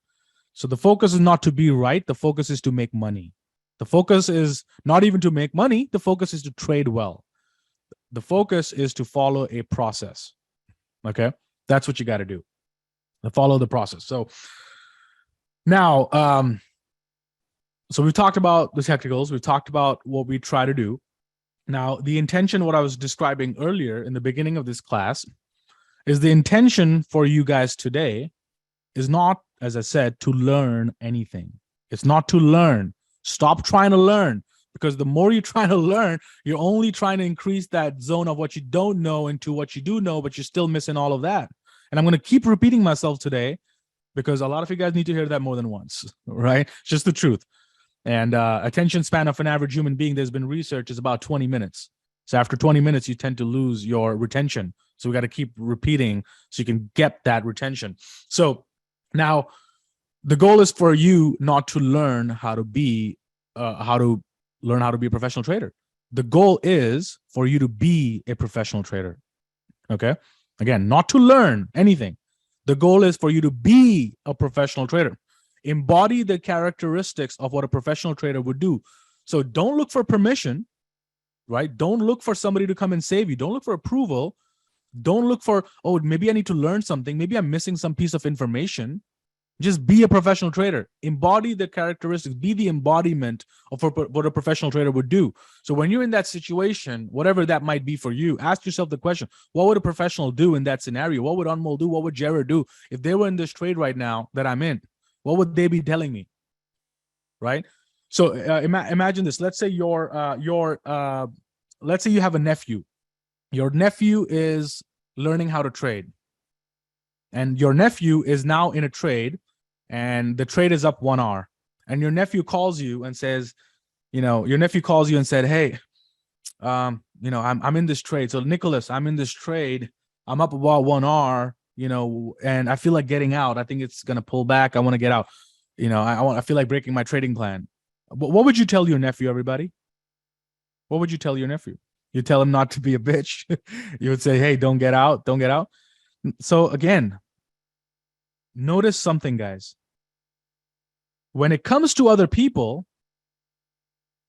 So the focus is not to be right. The focus is to make money. The focus is not even to make money. The focus is to trade well. The focus is to follow a process. Okay? That's what you got to do. To follow the process. So now, so we've talked about the technicals. We've talked about what we try to do. Now, the intention, what I was describing earlier in the beginning of this class, is the intention for you guys today is not, as I said, to learn anything. It's not to learn. Stop trying to learn, because the more you try to learn, you're only trying to increase that zone of what you don't know into what you do know, but you're still missing all of that. And I'm going to keep repeating myself today because a lot of you guys need to hear that more than once, right? It's just the truth. And attention span of an average human being, there's been research, is about 20 minutes. So after 20 minutes, you tend to lose your retention. So we got to keep repeating so you can get that retention. So now the goal is for you not to learn how to be a professional trader. The goal is for you to be a professional trader. Okay. Again, not to learn anything. The goal is for you to be a professional trader. Embody the characteristics of what a professional trader would do. So don't look for permission, right? Don't look for somebody to come and save you. Don't look for approval. Don't look for, oh, maybe I need to learn something. Maybe I'm missing some piece of information. Just be a professional trader. Embody the characteristics. Be the embodiment of what a professional trader would do. So when you're in that situation, whatever that might be for you, ask yourself the question, what would a professional do in that scenario? What would Anmol do? What would Jared do? If they were in this trade right now that I'm in, what would they be telling me? Right? So imagine this. Let's say let's say you have a nephew. Your nephew is learning how to trade. And your nephew is now in a trade, and the trade is up 1 hour. And your nephew calls you and says, your nephew calls you and said, hey, I'm in this trade. So Nicholas, I'm in this trade. I'm up about 1 hour, and I feel like getting out. I think it's going to pull back. I want to get out. I feel like breaking my trading plan. But what would you tell your nephew, everybody? What would you tell your nephew? You tell him not to be a bitch. You would say, hey, don't get out. Don't get out. So again, notice something, guys. When it comes to other people,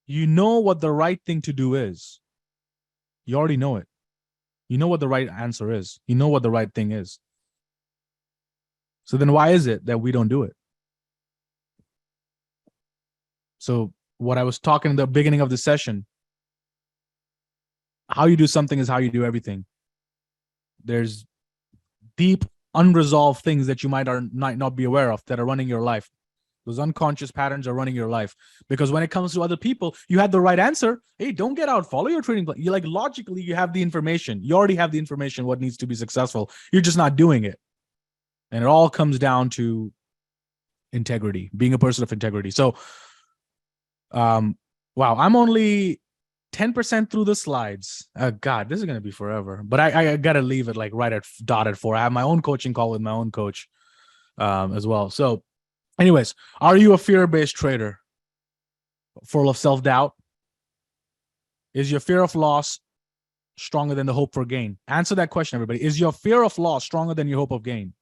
you know what the right thing to do is. You already know it. You know what the right answer is. You know what the right thing is. So then why is it that we don't do it? So what I was talking in the beginning of the session, how you do something is how you do everything. There's deep, unresolved things that you might not be aware of that are running your life. Those unconscious patterns are running your life. Because when it comes to other people, you had the right answer. Hey, don't get out. Follow your trading plan. You're like, logically, you have the information. You already have the information, what needs to be successful. You're just not doing it. And it all comes down to integrity, being a person of integrity. So, wow, I'm only 10% through the slides. God, this is going to be forever. But I got to leave it like right at dot at 4. I have my own coaching call with my own coach as well. So anyways, are you a fear-based trader? Full of self-doubt? Is your fear of loss stronger than the hope for gain? Answer that question, everybody. Is your fear of loss stronger than your hope of gain?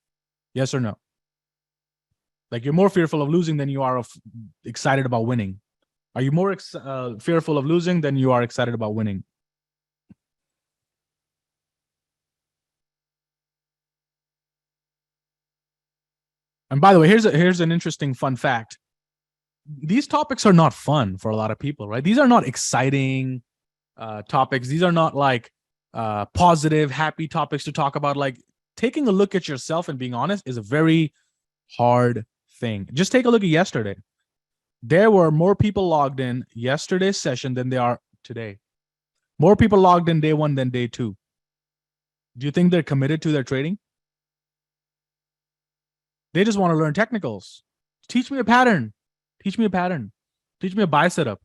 Yes or no? Like you're more fearful of losing than you are of excited about winning. Are you more fearful of losing than you are excited about winning? And by the way, here's an interesting fun fact. These topics are not fun for a lot of people, right? These are not exciting topics. These are not like positive, happy topics to talk about. Like taking a look at yourself and being honest is a very hard thing. Just take a look at yesterday. There were more people logged in yesterday's session than there are today. More people logged in day one than day two. Do you think they're committed to their trading? They just want to learn technicals. Teach me a pattern. Teach me a pattern. Teach me a buy setup.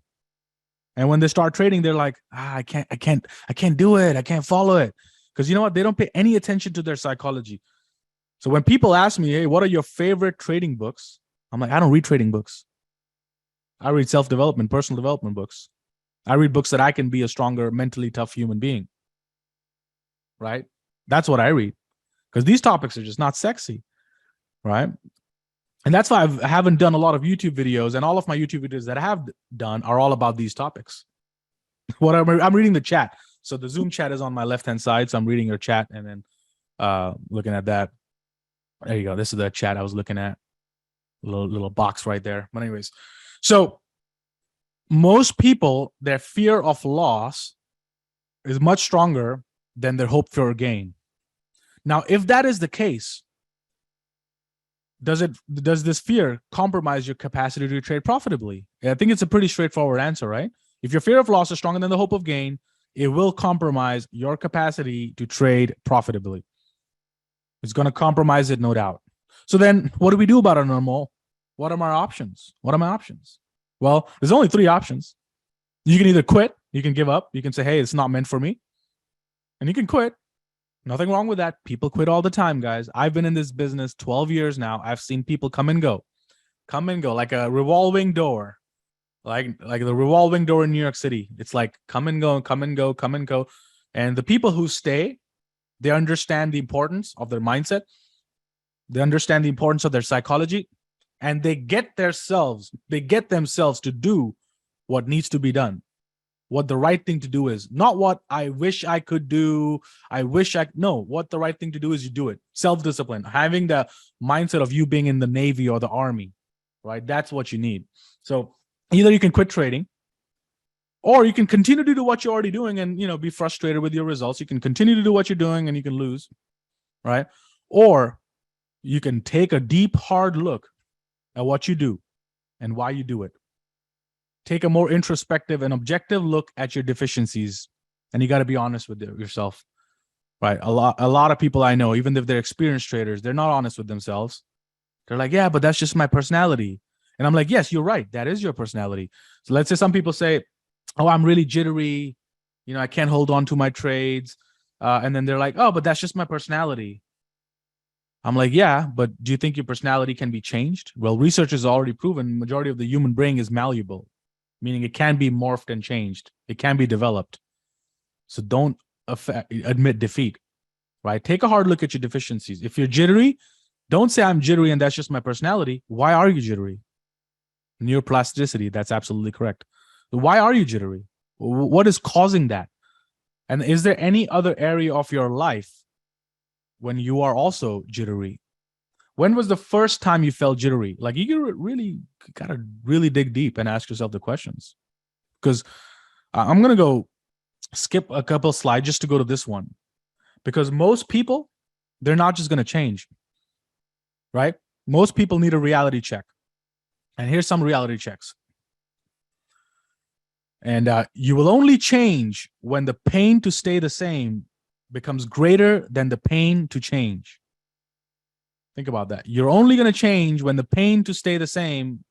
And when they start trading, they're like, I can't do it. I can't follow it. Because you know what? They don't pay any attention to their psychology. So when people ask me, hey, what are your favorite trading books? I'm like, I don't read trading books. I read self-development, personal development books. I read books that I can be a stronger, mentally tough human being. Right? That's what I read. Because these topics are just not sexy. Right? And that's why I haven't done a lot of YouTube videos, and all of my YouTube videos that I have done are all about these topics. I'm reading the chat. So the Zoom chat is on my left-hand side. So I'm reading your chat and then looking at that. There you go. This is the chat I was looking at. Little box right there. But anyways, so most people, their fear of loss is much stronger than their hope for gain. Now, if that is the case, does this fear compromise your capacity to trade profitably? I think it's a pretty straightforward answer, right? If your fear of loss is stronger than the hope of gain, it will compromise your capacity to trade profitably. It's going to compromise it, no doubt. So then what do we do about it, Normal? What are my options? Well, there's only 3 options. You can either quit, you can give up, you can say, hey, it's not meant for me. And you can quit. Nothing wrong with that. People quit all the time, guys. I've been in this business 12 years now. I've seen people come and go like a revolving door, like the revolving door in New York City. It's like come and go, come and go, come and go. And the people who stay, they understand the importance of their mindset. They understand the importance of their psychology, and they get themselves to do what needs to be done. What the right thing to do is, not what I wish I could do. No, what the right thing to do is you do it. Self-discipline, having the mindset of you being in the Navy or the Army, right? That's what you need. So either you can quit trading, or you can continue to do what you're already doing and, be frustrated with your results. You can continue to do what you're doing and you can lose, right? Or you can take a deep, hard look at what you do and why you do it. Take a more introspective and objective look at your deficiencies, and you got to be honest with yourself, right? A lot of people I know, even if they're experienced traders, they're not honest with themselves. They're like, yeah, but that's just my personality. And I'm like, yes, you're right. That is your personality. So let's say some people say, oh, I'm really jittery. I can't hold on to my trades. And then they're like, oh, but that's just my personality. I'm like, yeah, but do you think your personality can be changed? Well, research has already proven the majority of the human brain is malleable, meaning it can be morphed and changed. It can be developed. So don't admit defeat, right? Take a hard look at your deficiencies. If you're jittery, don't say I'm jittery and that's just my personality. Why are you jittery? Neuroplasticity, that's absolutely correct. Why are you jittery? What is causing that? And is there any other area of your life when you are also jittery? When was the first time you felt jittery? Like, you really gotta really dig deep and ask yourself the questions. Because I'm gonna go skip a couple slides just to go to this one. Because most people, they're not just gonna change, right? Most people need a reality check. And here's some reality checks. And you will only change when the pain to stay the same becomes greater than the pain to change. Think about that. You're only going to change when the pain to stay the same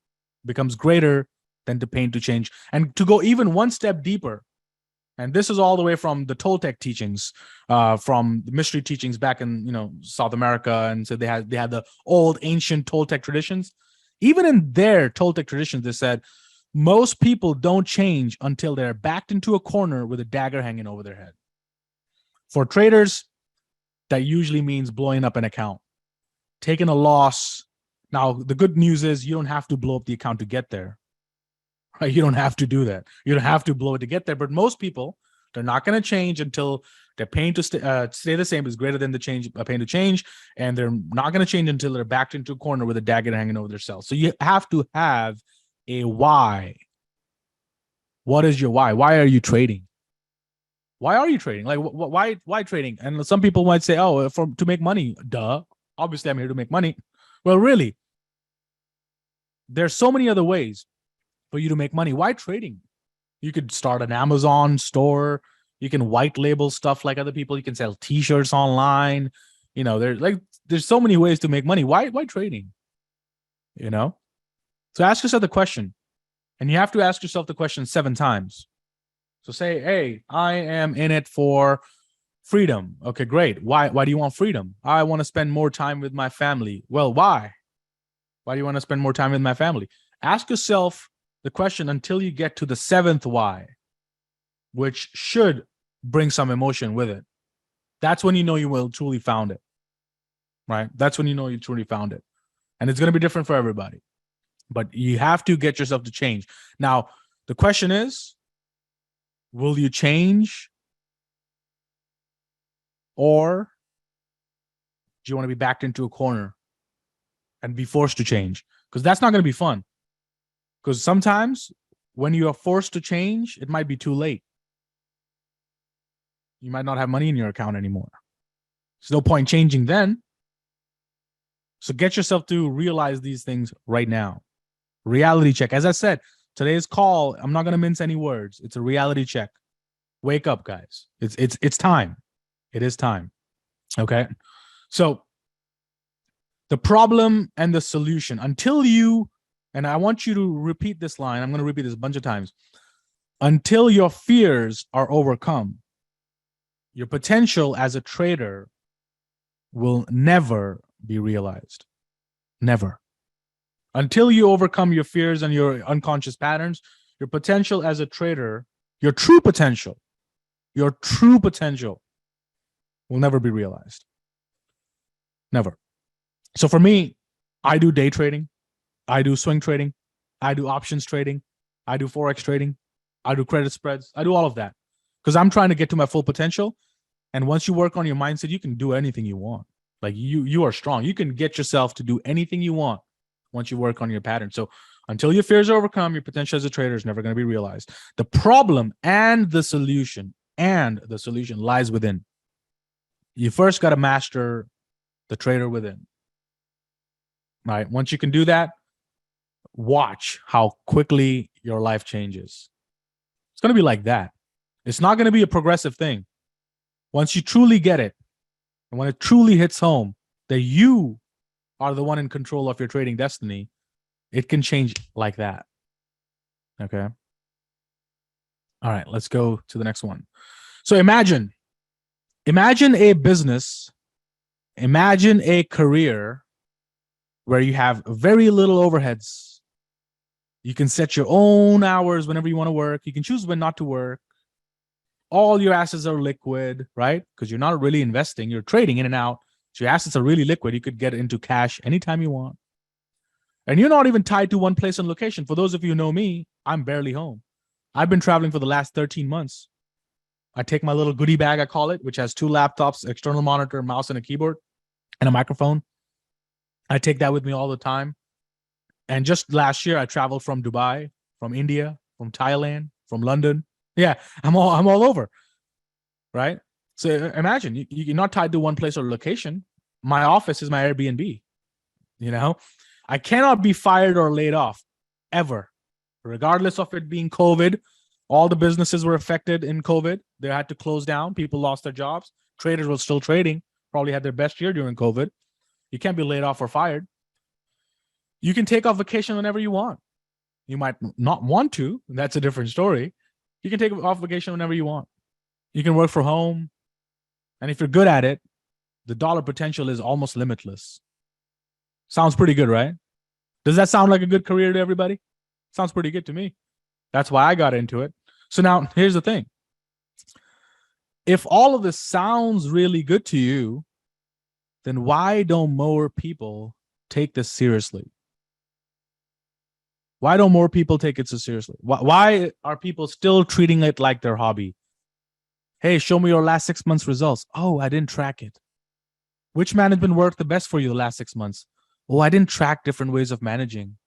becomes greater than the pain to change. And to go even one step deeper, and this is all the way from the Toltec teachings, from the mystery teachings back in South America, and so they had the old ancient Toltec traditions. Even in their Toltec traditions, they said most people don't change until they're backed into a corner with a dagger hanging over their head. For traders, that usually means blowing up an account, taking a loss. Now, the good news is you don't have to blow up the account to get there. Right? You don't have to do that. You don't have to blow it to get there. But most people, they're not going to change until their pain to stay the same is greater than the pain to change. And they're not going to change until they're backed into a corner with a dagger hanging over their cell. So you have to have a why. What is your why? Why are you trading? Why are you trading? Like, why trading? And some people might say, oh, to make money. Duh. Obviously, I'm here to make money. Well, really, there's so many other ways. for you to make money. Why trading? You could start an Amazon store. You can white label stuff like other people. You can sell t-shirts online. There's so many ways to make money. Why trading? So ask yourself the question, and you have to ask yourself the question 7 times. So say, hey, I am in it for freedom. Okay, great. Why do you want freedom? I want to spend more time with my family. Well, why? Why do you want to spend more time with my family? Ask yourself the question until you get to the 7th why, which should bring some emotion with it. That's when you know you will truly found it, right? That's when you know you truly found it. And it's going to be different for everybody. But you have to get yourself to change. Now, the question is, will you change? Or do you want to be backed into a corner and be forced to change? Because that's not going to be fun. Because sometimes when you are forced to change, it might be too late. You might not have money in your account anymore. There's no point changing then. So get yourself to realize these things right now. Reality check. As I said, today's call, I'm not going to mince any words. It's a reality check. Wake up, guys. It's time. It is time. Okay. So the problem and the solution, and I want you to repeat this line. I'm going to repeat this a bunch of times. Until your fears are overcome, your potential as a trader will never be realized. Never. Until you overcome your fears and your unconscious patterns, your potential as a trader, your true potential will never be realized. Never. So for me, I do day trading. I do swing trading. I do options trading. I do Forex trading. I do credit spreads. I do all of that because I'm trying to get to my full potential. And once you work on your mindset, you can do anything you want. Like you are strong. You can get yourself to do anything you want once you work on your pattern. So until your fears are overcome, your potential as a trader is never going to be realized. The problem and the solution lies within. You first got to master the trader within. Right? Once you can do that, watch how quickly your life changes. It's going to be like that. It's not going to be a progressive thing. Once you truly get it, and when it truly hits home that you are the one in control of your trading destiny, it can change like that. Okay. All right, let's go to the next one. So imagine a business, imagine a career where you have very little overheads. You can set your own hours whenever you want to work. You can choose when not to work. All your assets are liquid, right? Because you're not really investing. You're trading in and out. So your assets are really liquid. You could get into cash anytime you want. And you're not even tied to one place and location. For those of you who know me, I'm barely home. I've been traveling for the last 13 months. I take my little goodie bag, I call it, which has 2 laptops, external monitor, mouse, and a keyboard, and a microphone. I take that with me all the time. And just last year, I traveled from Dubai, from India, from Thailand, from London. Yeah, I'm all over, right? So imagine you're not tied to one place or location. My office is my Airbnb. I cannot be fired or laid off ever, regardless of it being COVID. All the businesses were affected in COVID. They had to close down. People lost their jobs. Traders were still trading, probably had their best year during COVID. You can't be laid off or fired. You can take off vacation whenever you want. You might not want to. That's a different story. You can take off vacation whenever you want. You can work from home. And if you're good at it, the dollar potential is almost limitless. Sounds pretty good, right? Does that sound like a good career to everybody? Sounds pretty good to me. That's why I got into it. So now here's the thing. If all of this sounds really good to you, then why don't more people take this seriously? Why don't more people take it so seriously? Why are people still treating it like their hobby? Hey, show me your last 6 months results. Oh, I didn't track it. Which management worked the best for you the last 6 months? Oh, I didn't track different ways of managing.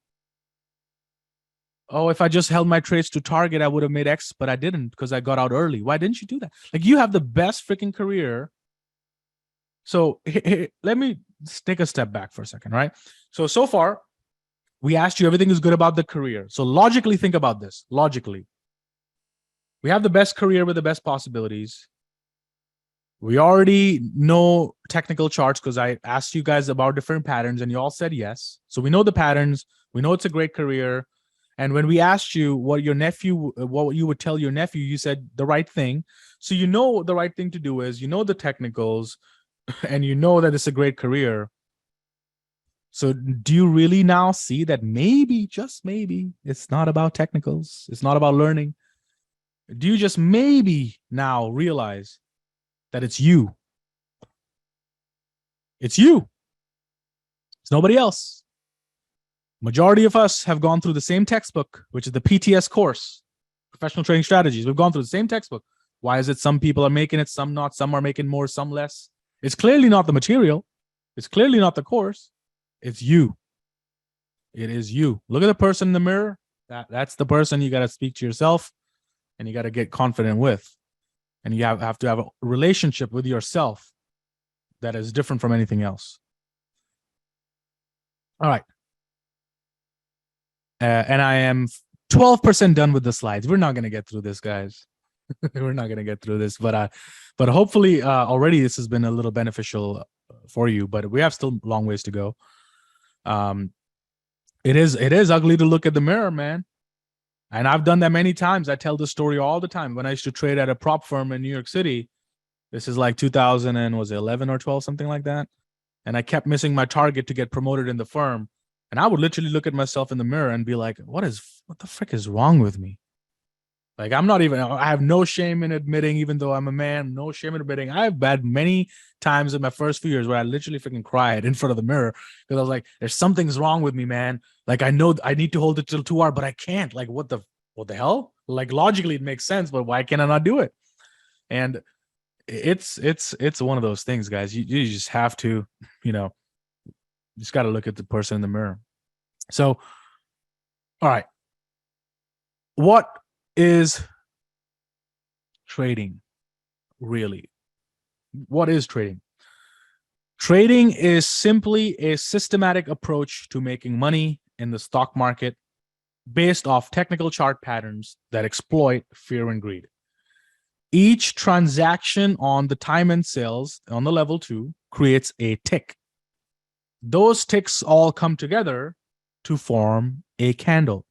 Oh, if I just held my trades to target, I would have made X, but I didn't because I got out early. Why didn't you do that? Like, you have the best freaking career. So let me take a step back for a second, right? So far, We asked you everything is good about the career. So logically think about this. Logically, we have the best career with the best possibilities. We already know technical charts because I asked you guys about different patterns and you all said yes. So we know the patterns. We know it's a great career. And when we asked you what you would tell your nephew, you said the right thing. So you know the right thing to do is, you know the technicals and you know that it's a great career. So do you really now see that maybe, just maybe, it's not about technicals? It's not about learning. Do you just maybe now realize that it's you? It's you. It's nobody else. Majority of us have gone through the same textbook, which is the PTS course, Professional Trading Strategies. We've gone through the same textbook. Why is it some people are making it, some not? Some are making more, some less. It's clearly not the material. It's clearly not the course. It's you. It is you. Look at the person in the mirror. That's the person you got to speak to yourself and you got to get confident with. And you have to have a relationship with yourself that is different from anything else. All right. And I am 12% done with the slides. We're not going to get through this, guys. We're not going to get through this, but hopefully already this has been a little beneficial for you, but we have still long ways to go. It is ugly to look at the mirror, man. And I've done that many times. I tell this story all the time. When I used to trade at a prop firm in New York City, this is like 2011 or 12, something like that. And I kept missing my target to get promoted in the firm. And I would literally look at myself in the mirror and be like, what the frick is wrong with me? Like, I have no shame in admitting, even though I'm a man, no shame in admitting. I've had many times in my first few years where I literally freaking cried in front of the mirror because I was like, there's something's wrong with me, man. Like, I know I need to hold it till 2 hours, but I can't. Like, what the hell? Like, logically it makes sense, but why can I not do it? And it's one of those things, guys. You just have to, just got to look at the person in the mirror. So, all right. What is trading really? What is trading? Trading is simply a systematic approach to making money in the stock market based off technical chart patterns that exploit fear and greed. Each transaction on the time and sales on the level 2 creates a tick. Those ticks all come together to form a candle.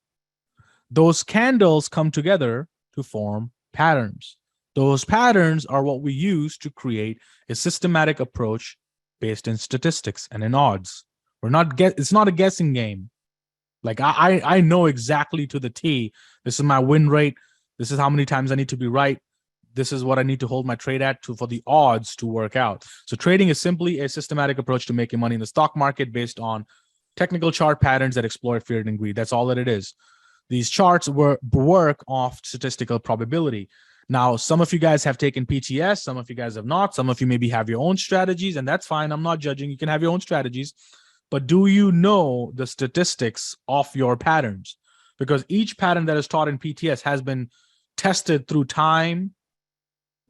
Those candles come together to form patterns. Those patterns are what we use to create a systematic approach based in statistics and in odds. It's not a guessing game. Like I know exactly to the T, this is my win rate. This is how many times I need to be right. This is what I need to hold my trade at for the odds to work out. So trading is simply a systematic approach to making money in the stock market based on technical chart patterns that exploit fear and greed. That's all that it is. These charts work off statistical probability. Now, some of you guys have taken PTS, some of you guys have not. Some of you maybe have your own strategies, and that's fine. I'm not judging. You can have your own strategies. But do you know the statistics of your patterns? Because each pattern that is taught in PTS has been tested through time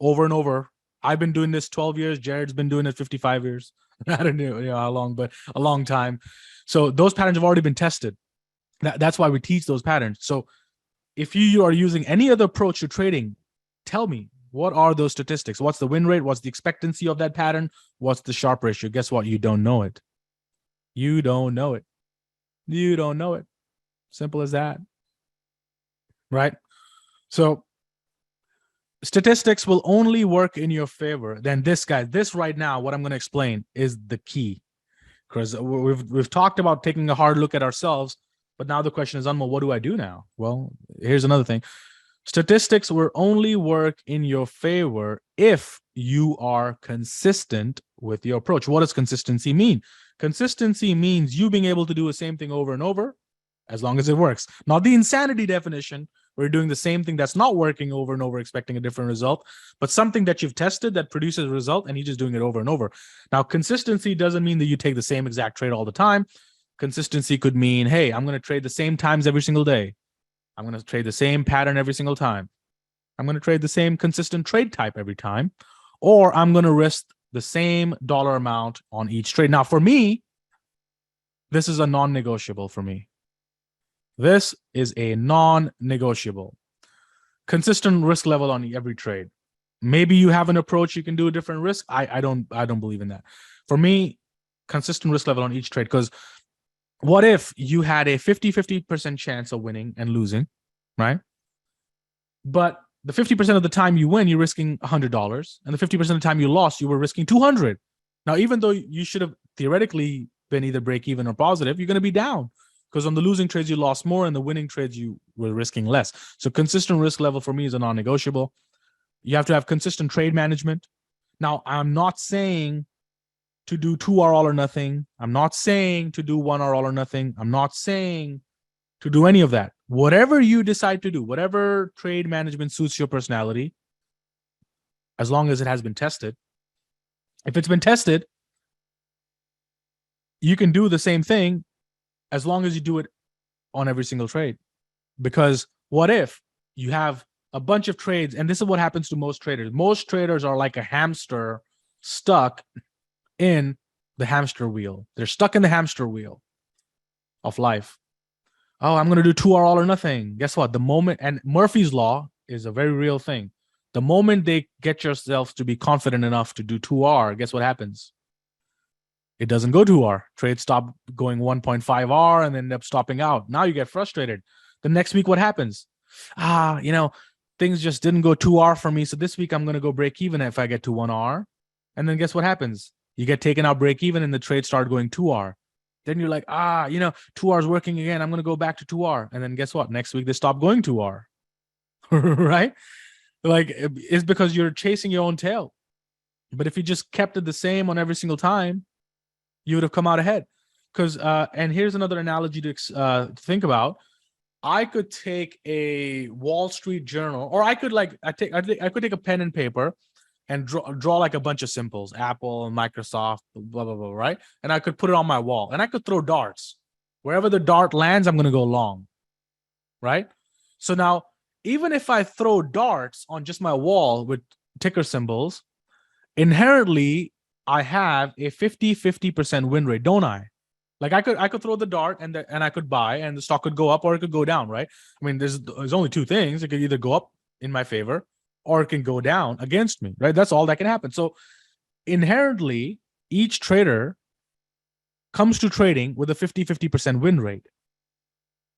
over and over. I've been doing this 12 years. Jared's been doing it 55 years. I don't know how long, but a long time. So those patterns have already been tested. That's why we teach those patterns. So if you are using any other approach to trading, tell me, what are those statistics? What's the win rate? What's the expectancy of that pattern? What's the Sharpe ratio? Guess what? You don't know it. You don't know it. You don't know it. Simple as that. Right? So statistics will only work in your favor. Then this right now, what I'm going to explain is the key. Because we've talked about taking a hard look at ourselves, but now the question is, Anmol, what do I do now? Well, here's another thing. Statistics will only work in your favor if you are consistent with your approach. What does consistency mean? Consistency means you being able to do the same thing over and over as long as it works. Not the insanity definition, where you're doing the same thing that's not working over and over, expecting a different result, but something that you've tested that produces a result and you're just doing it over and over. Now, consistency doesn't mean that you take the same exact trade all the time. Consistency could mean, hey, I'm going to trade the same times every single day. I'm going to trade the same pattern every single time. I'm going to trade the same consistent trade type every time, or I'm going to risk the same dollar amount on each trade. Now, for me, this is a non-negotiable for me. This is a non-negotiable. Consistent risk level on every trade. Maybe you have an approach, you can do a different risk. I don't believe in that. For me, consistent risk level on each trade. Because what if you had a 50% chance of winning and losing, right? But the 50% of the time you win, you're risking $100. And the 50% of the time you lost, you were risking 200. Now, even though you should have theoretically been either break even or positive, you're going to be down. Because on the losing trades, you lost more, and the winning trades, you were risking less. So consistent risk level for me is a non-negotiable. You have to have consistent trade management. Now, I'm not saying to do 2R all or nothing. I'm not saying to do 1R all or nothing. I'm not saying to do any of that. Whatever you decide to do, whatever trade management suits your personality, as long as it has been tested. If it's been tested, you can do the same thing as long as you do it on every single trade. Because what if you have a bunch of trades, and this is what happens to most traders. Most traders are like a hamster stuck in the hamster wheel. They're stuck in the hamster wheel of life. Oh, I'm going to do 2R all or nothing. Guess what? The moment, and Murphy's Law is a very real thing. The moment they get yourself to be confident enough to do 2R, guess what happens? It doesn't go 2R. Trades stop going 1.5R and then end up stopping out. Now you get frustrated. The next week, what happens? Things just didn't go 2R for me. So this week I'm going to go break even if I get to 1R. And then guess what happens? You get taken out break even and the trade start going 2R. Then you're like, 2R is working again. I'm going to go back to 2R. And then guess what? Next week they stop going 2R. Right? Like, it's because you're chasing your own tail. But if you just kept it the same on every single time, you would have come out ahead. Because and here's another analogy to think about. I could take a Wall Street Journal, or I could take a pen and paper and draw like a bunch of symbols, Apple and Microsoft, blah, blah, blah, right? And I could put it on my wall, and I could throw darts. Wherever the dart lands, I'm going to go long, right? So now, even if I throw darts on just my wall with ticker symbols, inherently, I have a 50% win rate, don't I? Like I could throw the dart and I could buy, and the stock could go up or it could go down, right? I mean, there's only two things. It could either go up in my favor or it can go down against me, right? That's all that can happen. So inherently, each trader comes to trading with a 50% win rate,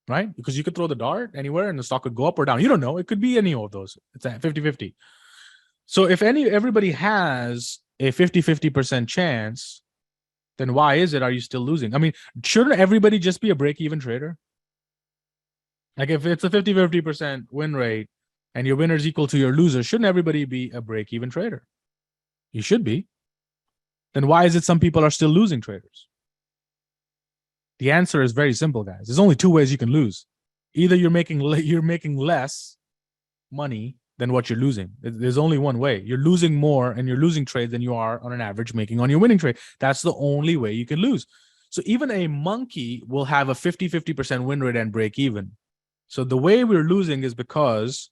right? Because you could throw the dart anywhere and the stock could go up or down. You don't know. It could be any of those. It's a 50-50. So if everybody has a 50% chance, then why is it are you still losing? I mean, shouldn't everybody just be a break-even trader? Like if it's a 50% win rate and your winner is equal to your loser, shouldn't everybody be a break-even trader? You should be. Then why is it some people are still losing traders? The answer is very simple, guys. There's only two ways you can lose. Either you're making less money than what you're losing. There's only one way. You're losing more and you're losing trades than you are on an average making on your winning trade. That's the only way you can lose. So even a monkey will have a 50% win rate and break even. So the way we're losing is because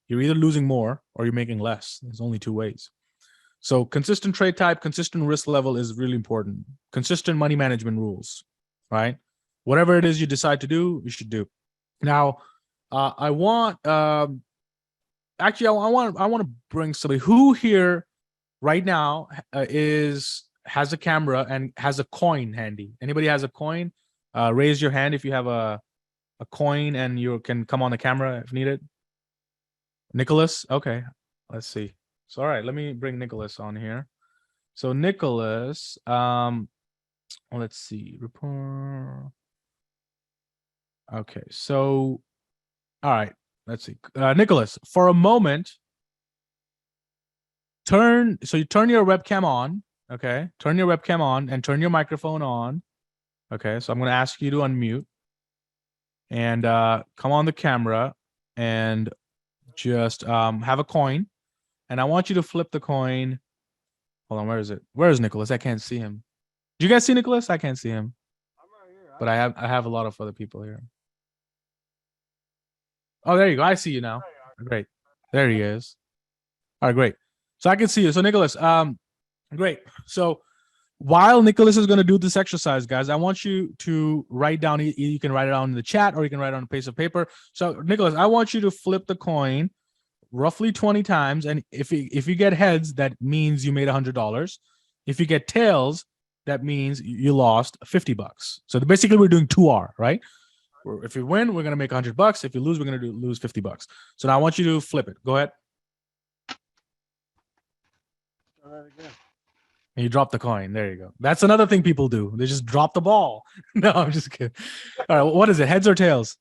you're either losing more or you're making less. There's only two ways. So consistent trade type, consistent risk level is really important. Consistent money management rules, right? Whatever it is you decide to do, you should do. Now, I want to bring somebody who here right now has a camera and has a coin handy. Anybody has a coin? Raise your hand if you have a coin and you can come on the camera if needed. Nicholas, okay. Let's see. So all right, let me bring Nicholas on here. So Nicholas, let's see. Report. Okay, so all right. Let's see. Nicholas, for a moment, you turn your webcam on, okay? Turn your webcam on and turn your microphone on. Okay, so I'm going to ask you to unmute and come on the camera and just have a coin. And I want you to flip the coin. Hold on, where is it? Where is Nicholas? I can't see him. Do you guys see Nicholas? I can't see him. I'm right here. But I have a lot of other people here. Oh, there you go. I see you now. Great. There he is. All right, great. So I can see you. So Nicholas, great. So while Nicholas is going to do this exercise, guys, I want you to write down. You can write it down in the chat, or you can write it on a piece of paper. So, Nicholas, I want you to flip the coin roughly 20 times, and if you get heads, that means you made $100. If you get tails, that means you lost $50. So basically, we're doing 2R, right? If you win, we're going to make $100. If you lose, we're going to lose $50. So now I want you to flip it. Go ahead. And you drop the coin. There you go. That's another thing people do. They just drop the ball. No, I'm just kidding. All right. What is it? Heads or tails?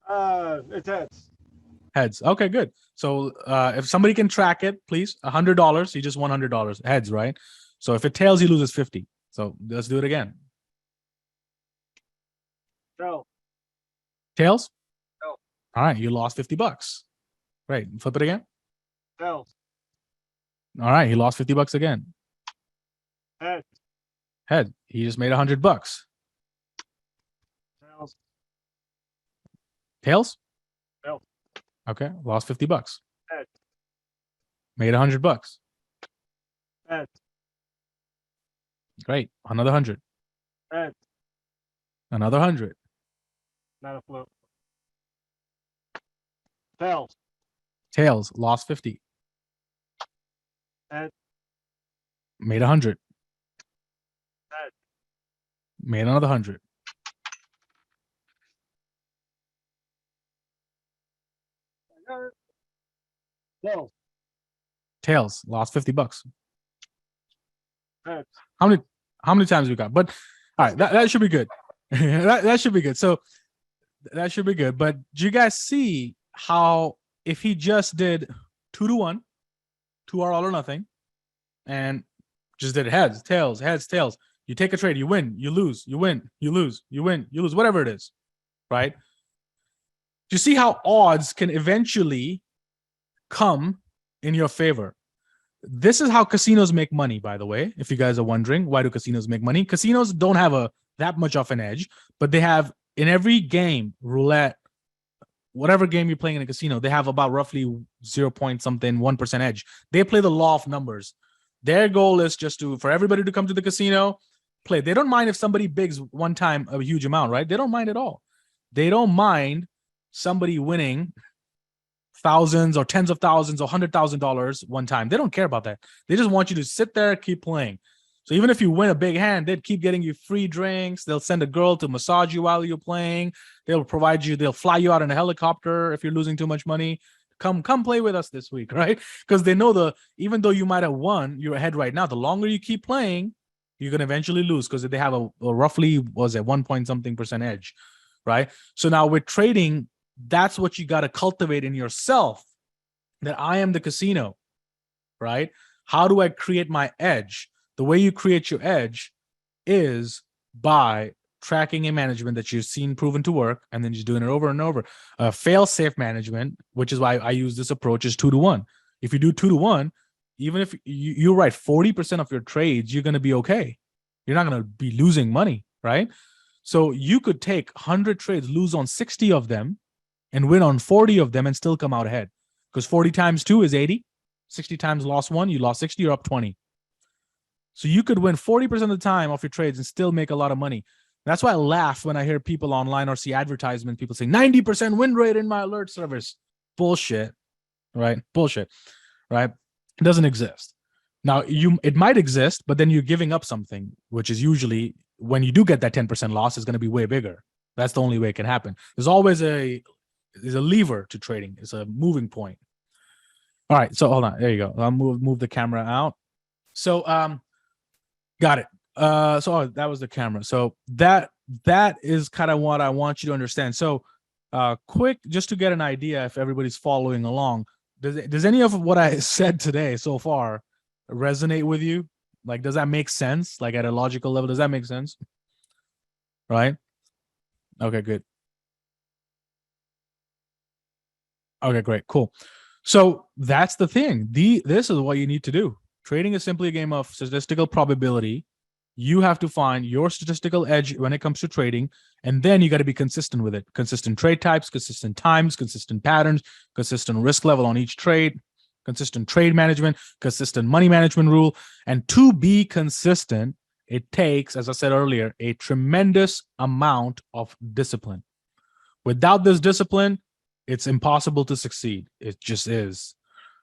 It's heads. Heads. Okay, good. So if somebody can track it, please. $100. You just won $100. Heads, right? So if it tails, he loses 50. So let's do it again. No. Tails? No. All right. You lost $50. Right. Flip it again. Tails. All right. He lost $50 again. Heads. Head. He just made $100. Tails. Tails? No. Okay. Lost $50. Heads. Made $100. Heads. Great. Another 100. Heads. Another 100. Not a flip. Tails. Tails. Lost 50. Heads. Made 100. Heads. Made another 100. Tails. Tails. Lost $50. Heads. How many times we got? But all right, that should be good. that should be good. So that should be good. But do you guys see how if he just did 2-1, 2R all or nothing, and just did heads, tails, you take a trade, you win, you lose, you win, you lose, you win, you lose, whatever it is, right? Do you see how odds can eventually come in your favor? This is how casinos make money, by the way. If you guys are wondering, why do casinos make money? Casinos don't have that much of an edge, but they have in every game, roulette, whatever game you're playing in a casino, they have about roughly 0 point something, 1% edge. They play the law of numbers. Their goal is just for everybody to come to the casino, play. They don't mind if somebody bigs one time a huge amount, right? They don't mind at all. They don't mind somebody winning thousands or tens of thousands or $100,000 one time. They don't care about that. They just want you to sit there, keep playing. So even if you win a big hand, they'd keep getting you free drinks. They'll send a girl to massage you while you're playing. They'll fly you out in a helicopter if you're losing too much money. Come play with us this week, right? Because they know even though you might have won, you're ahead right now. The longer you keep playing, you're gonna eventually lose because they have a roughly 1 point something percent edge, right? So now with trading, that's what you got to cultivate in yourself, that I am the casino, right? How do I create my edge? The way you create your edge is by tracking and management that you've seen proven to work, and then just doing it over and over. Fail-safe management, which is why I use this approach, is 2-1. If you do 2-1, even if you're right, 40% of your trades, you're going to be okay. You're not going to be losing money, right? So you could take 100 trades, lose on 60 of them, and win on 40 of them and still come out ahead. Because 40 times 2 is 80. 60 times lost 1, you lost 60, you're up 20. So you could win 40% of the time off your trades and still make a lot of money. That's why I laugh when I hear people online or see advertisements, people saying 90% win rate in my alert service. Bullshit, right? Bullshit, right? It doesn't exist. Now, it might exist, but then you're giving up something, which is usually when you do get that 10% loss, is going to be way bigger. That's the only way it can happen. There's always a lever to trading. It's a moving point. All right, so hold on. There you go. I'll move the camera out. So got it. That was the camera. So that is kind of what I want you to understand. So quick, just to get an idea if everybody's following along, does any of what I said today so far resonate with you? Like, does that make sense? Like at a logical level, does that make sense? Right? Okay, good. Okay, great. Cool. So that's the thing. This is what you need to do. Trading is simply a game of statistical probability. You have to find your statistical edge when it comes to trading, and then you got to be consistent with it. Consistent trade types, consistent times, consistent patterns, consistent risk level on each trade, consistent trade management, consistent money management rule. And to be consistent, It takes, as I said earlier, a tremendous amount of discipline. Without this discipline, it's impossible to succeed. It just is,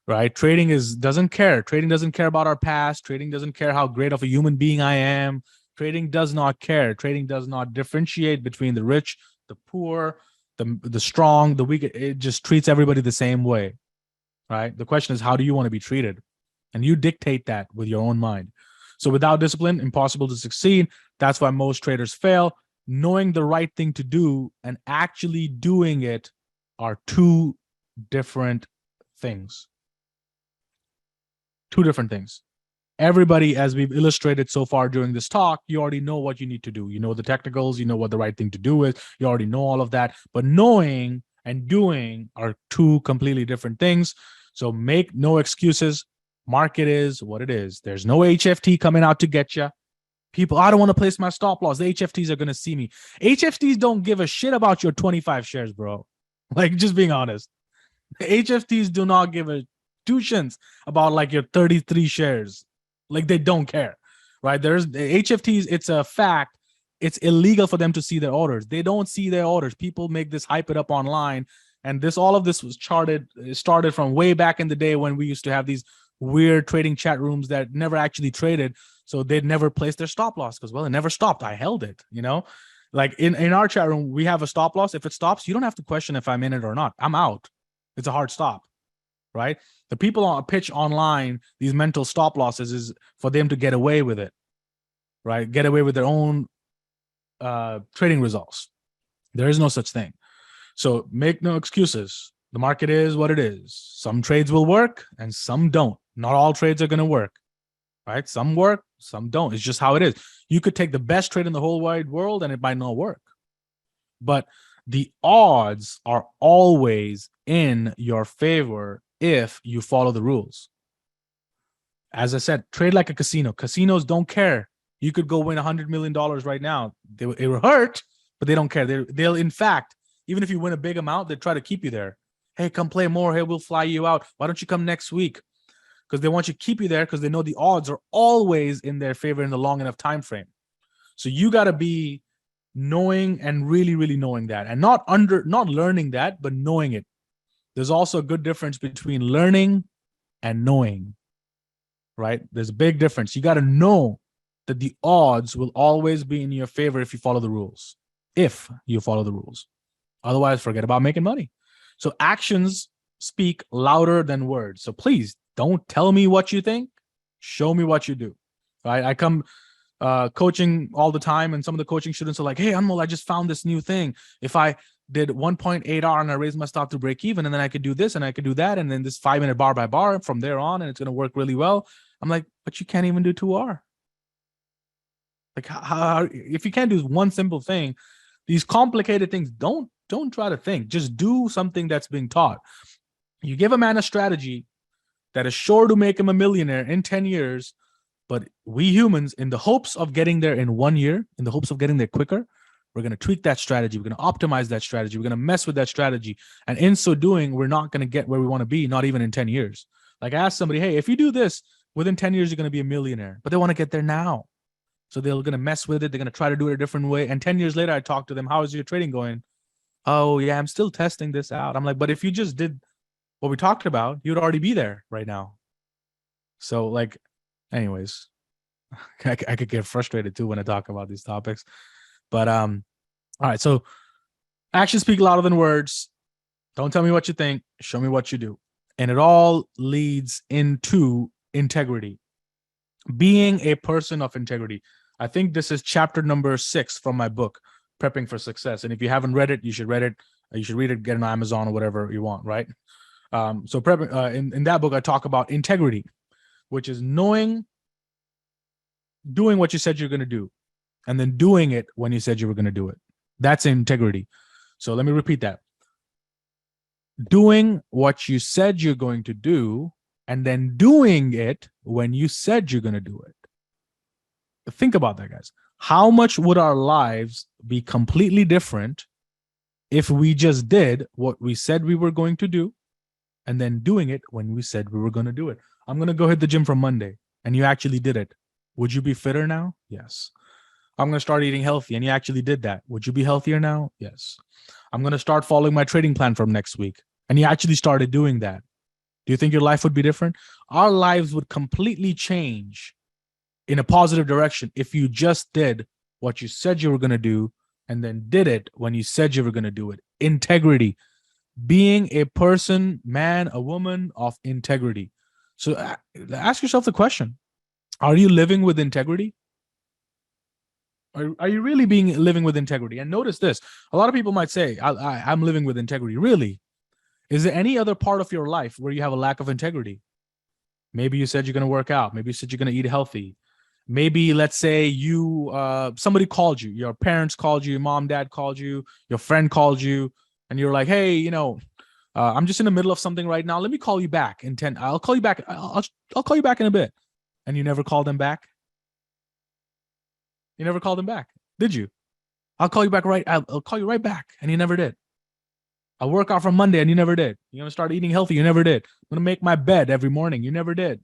right? Trading doesn't care. Trading doesn't care about our past. Trading doesn't care how great of a human being I am. Trading does not care. Trading does not differentiate between the rich, the poor, the strong, the weak. It just treats everybody the same way, right? The question is, how do you want to be treated? And you dictate that with your own mind. So without discipline, impossible to succeed. That's why most traders fail. Knowing the right thing to do and actually doing it are two different things. Two different things. Everybody, as we've illustrated so far during this talk, you already know what you need to do. You know the technicals, you know what the right thing to do is. You already know all of that. But knowing and doing are two completely different things. So make no excuses. Market is what it is. There's no HFT coming out to get you. People, I don't want to place my stop loss. The HFTs are going to see me. HFTs don't give a shit about your 25 shares, bro. Like, just being honest. HFTs do not give a two shits about like your 33 shares. Like, they don't care, right? There's the HFTs. It's a fact. It's illegal for them to see their orders. They don't see their orders. People make this hype it up online. And all of this was started from way back in the day when we used to have these weird trading chat rooms that never actually traded. So they'd never place their stop loss because, well, it never stopped. I held it, Like in our chat room, we have a stop loss. If it stops, you don't have to question if I'm in it or not. I'm out. It's a hard stop, right? The people on pitch online, these mental stop losses is for them to get away with it, right? Get away with their own trading results. There is no such thing. So make no excuses. The market is what it is. Some trades will work and some don't. Not all trades are going to work, right? Some work, some don't. It's just how it is. You could take the best trade in the whole wide world and it might not work. But the odds are always in your favor if you follow the rules. As I said, trade like a casino. Casinos don't care. You could go win $100 million right now. It will hurt, but they don't care. They'll, in fact, even if you win a big amount, they try to keep you there. Hey, come play more. Hey, we'll fly you out. Why don't you come next week? Because they want you to keep you there because they know the odds are always in their favor in the long enough time frame. So you got to be knowing and really, really knowing that, and not learning that, but knowing it. There's also a good difference between learning and knowing, right? There's a big difference. You got to know that the odds will always be in your favor if you follow the rules. If you follow the rules. Otherwise, forget about making money. So actions speak louder than words. So please don't tell me what you think. Show me what you do. Right? I come coaching all the time, and some of the coaching students are like, hey, Anmol, I just found this new thing. If I did 1.8R and I raised my stop to break even, and then I could do this and I could do that, and then this 5-minute bar by bar from there on, and it's going to work really well. I'm like, but you can't even do 2R. Like, how if you can't do one simple thing, these complicated things, don't try to think. Just do something that's being taught. You give a man a strategy that is sure to make him a millionaire in 10 years, but we humans, in the hopes of getting there in 1 year, in the hopes of getting there quicker, we're going to tweak that strategy. We're going to optimize that strategy. We're going to mess with that strategy. And in so doing, we're not going to get where we want to be, not even in 10 years. Like, I asked somebody, hey, if you do this, within 10 years, you're going to be a millionaire. But they want to get there now. So they're going to mess with it. They're going to try to do it a different way. And 10 years later, I talked to them, how is your trading going? Oh, yeah, I'm still testing this out. I'm like, but if you just did what we talked about, you'd already be there right now. So, like, anyways, I could get frustrated too when I talk about these topics. But all right, so actions speak louder than words. Don't tell me what you think. Show me what you do. And it all leads into integrity. Being a person of integrity. I think this is chapter number 6 from my book, Prepping for Success. And if you haven't read it, you should read it. You should read it, get it on Amazon or whatever you want, right? So prepping, in that book, I talk about integrity, which is doing what you said you're going to do, and then doing it when you said you were going to do it. That's integrity. So let me repeat that. Doing what you said you're going to do, and then doing it when you said you're going to do it. Think about that, guys. How much would our lives be completely different if we just did what we said we were going to do, and then doing it when we said we were going to do it? I'm going to go hit the gym for Monday, and you actually did it. Would you be fitter now? Yes. I'm going to start eating healthy. And you actually did that. Would you be healthier now? Yes. I'm going to start following my trading plan from next week. And you actually started doing that. Do you think your life would be different? Our lives would completely change in a positive direction if you just did what you said you were going to do and then did it when you said you were going to do it. Integrity. Being a person, man, a woman of integrity. So ask yourself the question, are you living with integrity? Are you really living with integrity? And notice this. A lot of people might say, I'm living with integrity. Really? Is there any other part of your life where you have a lack of integrity? Maybe you said you're going to work out. Maybe you said you're going to eat healthy. Maybe let's say you somebody called you. Your parents called you. Your mom, dad called you. Your friend called you. And you're like, hey, I'm just in the middle of something right now. Let me call you back in 10. I'll call you back. I'll call you back in a bit. And you never called them back? You never called them back, did you? I'll call you back I'll call you right back. And you never did. I'll work out from Monday and you never did. You're going to start eating healthy. You never did. I'm going to make my bed every morning. You never did.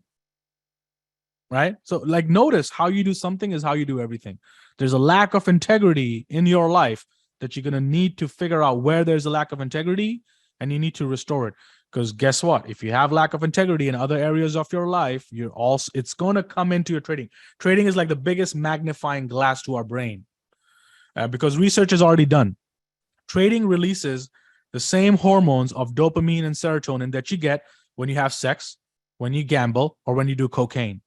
Right? So like, notice how you do something is how you do everything. There's a lack of integrity in your life that you're going to need to figure out where there's a lack of integrity and you need to restore it. Because guess what? If you have lack of integrity in other areas of your life, it's going to come into your trading. Trading is like the biggest magnifying glass to our brain because research is already done. Trading releases the same hormones of dopamine and serotonin that you get when you have sex, when you gamble, or when you do cocaine.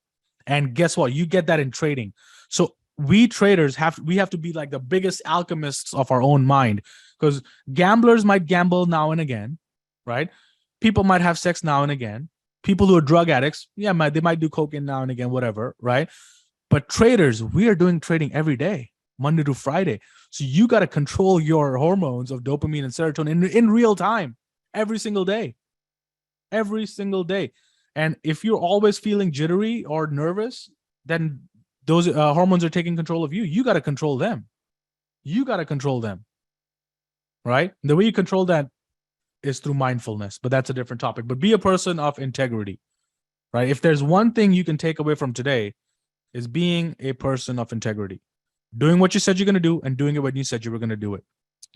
And guess what? You get that in trading. So we traders have to be like the biggest alchemists of our own mind, because gamblers might gamble now and again, right? People might have sex now and again. People who are drug addicts, they might do cocaine now and again, whatever, right? But traders, we are doing trading every day, Monday to Friday. So you got to control your hormones of dopamine and serotonin in real time, every single day. And if you're always feeling jittery or nervous, then those hormones are taking control of you. You got to control them. Right? And the way you control that is through mindfulness, but that's a different topic. But be a person of integrity, right? If there's one thing you can take away from today, is being a person of integrity, doing what you said you're going to do and doing it when you said you were going to do it.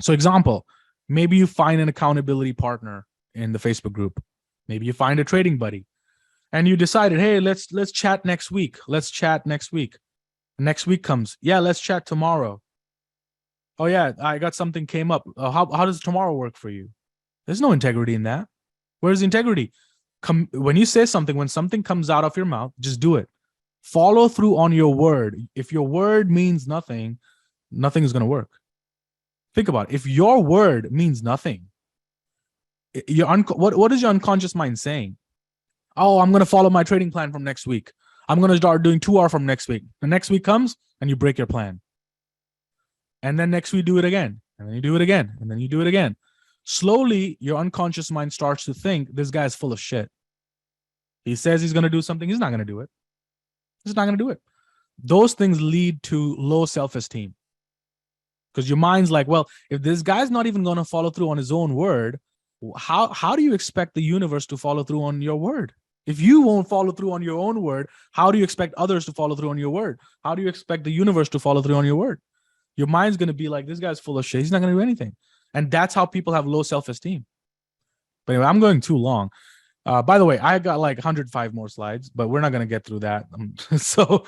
So example, maybe you find an accountability partner in the Facebook group. Maybe you find a trading buddy and you decided, hey, let's chat next week. Next week comes. Yeah, let's chat tomorrow. Oh yeah, I got something came up. How does tomorrow work for you? There's no integrity in that. Where's the integrity? When you say something, when something comes out of your mouth, just do it. Follow through on your word. If your word means nothing, nothing is going to work. Think about it. If your word means nothing, what is your unconscious mind saying? Oh, I'm going to follow my trading plan from next week. I'm going to start doing 2 hours from next week. The next week comes and you break your plan. And then next week do it again. And then you do it again. And then you do it again. Slowly, your unconscious mind starts to think this guy is full of shit. He says he's going to do something. He's not going to do it. Those things lead to low self-esteem. Because your mind's like, well, if this guy's not even going to follow through on his own word, how do you expect the universe to follow through on your word? If you won't follow through on your own word, how do you expect others to follow through on your word? How do you expect the universe to follow through on your word? Your mind's going to be like, this guy's full of shit. He's not going to do anything. And that's how people have low self-esteem. But anyway, I'm going too long. By the way, I got like 105 more slides, but we're not going to get through that. So,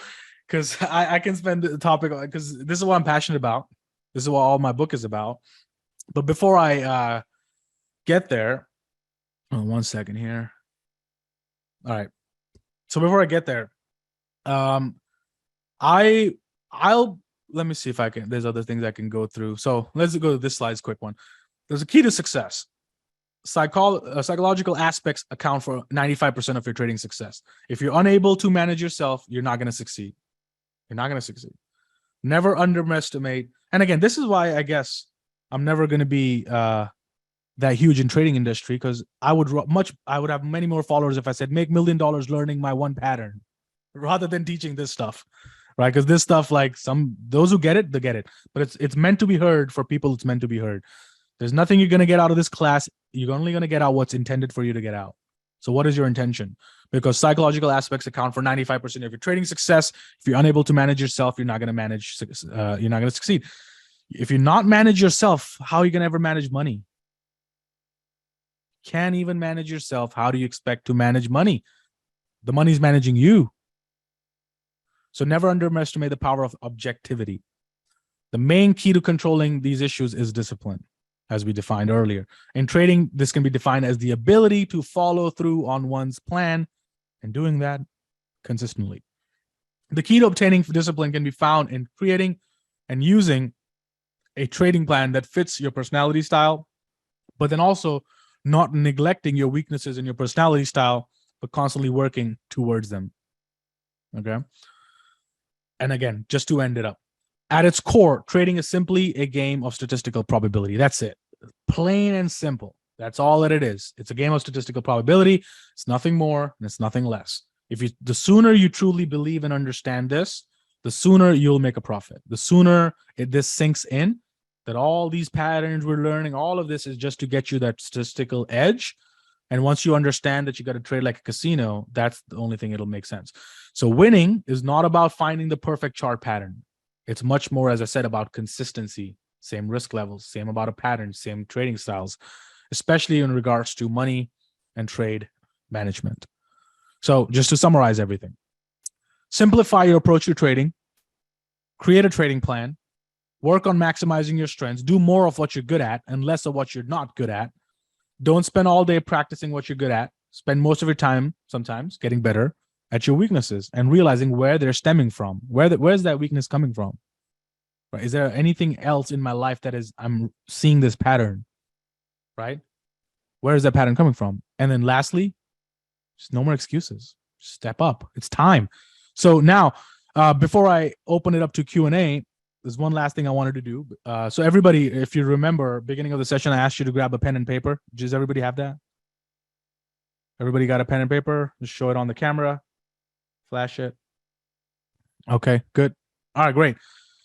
because I can spend the topic, because this is what I'm passionate about. This is what all my book is about. But before I get there, 1 second here. All right. So before I get there, I'll let me see if I can. There's other things I can go through. So let's go to this slide's quick one. There's a key to success. Psychological aspects account for 95% of your trading success. If you're unable to manage yourself, you're not going to succeed. Never underestimate. And again, this is why I guess I'm never going to be that huge in trading industry, because I would have many more followers if I said make $1 million learning my one pattern rather than teaching this stuff. Right? Because this stuff, like those who get it, they get it. But it's meant to be heard for people it's meant to be heard. There's nothing you're going to get out of this class. You're only going to get out what's intended for you to get out. So what is your intention? Because psychological aspects account for 95% of your trading success. If you're unable to manage yourself, you're not going to succeed. If you not manage yourself, how are you going to ever manage money? Can't even manage yourself. How do you expect to manage money? The money's managing you. So never underestimate the power of objectivity. The main key to controlling these issues is discipline, as we defined earlier. In trading, this can be defined as the ability to follow through on one's plan and doing that consistently. The key to obtaining discipline can be found in creating and using a trading plan that fits your personality style, but then also not neglecting your weaknesses in your personality style, but constantly working towards them. Okay. And again, just to end it up, at its core, trading is simply a game of statistical probability. That's it. Plain and simple. That's all that it is. It's a game of statistical probability. It's nothing more and it's nothing less. The sooner you truly believe and understand this, the sooner you'll make a profit. The sooner this sinks in, that all these patterns we're learning, all of this is just to get you that statistical edge. And once you understand that you got to trade like a casino, that's the only thing it'll make sense. So winning is not about finding the perfect chart pattern. It's much more, as I said, about consistency, same risk levels, same about a pattern, same trading styles, especially in regards to money and trade management. So just to summarize everything, simplify your approach to trading, create a trading plan, work on maximizing your strengths, do more of what you're good at and less of what you're not good at. Don't spend all day practicing what you're good at. Spend most of your time sometimes getting better at your weaknesses and realizing where they're stemming from. Where's that weakness coming from? Right? Is there anything else in my life that is I'm seeing this pattern? Right? Where is that pattern coming from? And then lastly, just no more excuses. Step up. It's time. So now, before I open it up to Q&A, there's one last thing I wanted to do. So everybody, if you remember, beginning of the session, I asked you to grab a pen and paper. Does everybody have that? Everybody got a pen and paper? Just show it on the camera. Flash it. Okay, good. All right, great.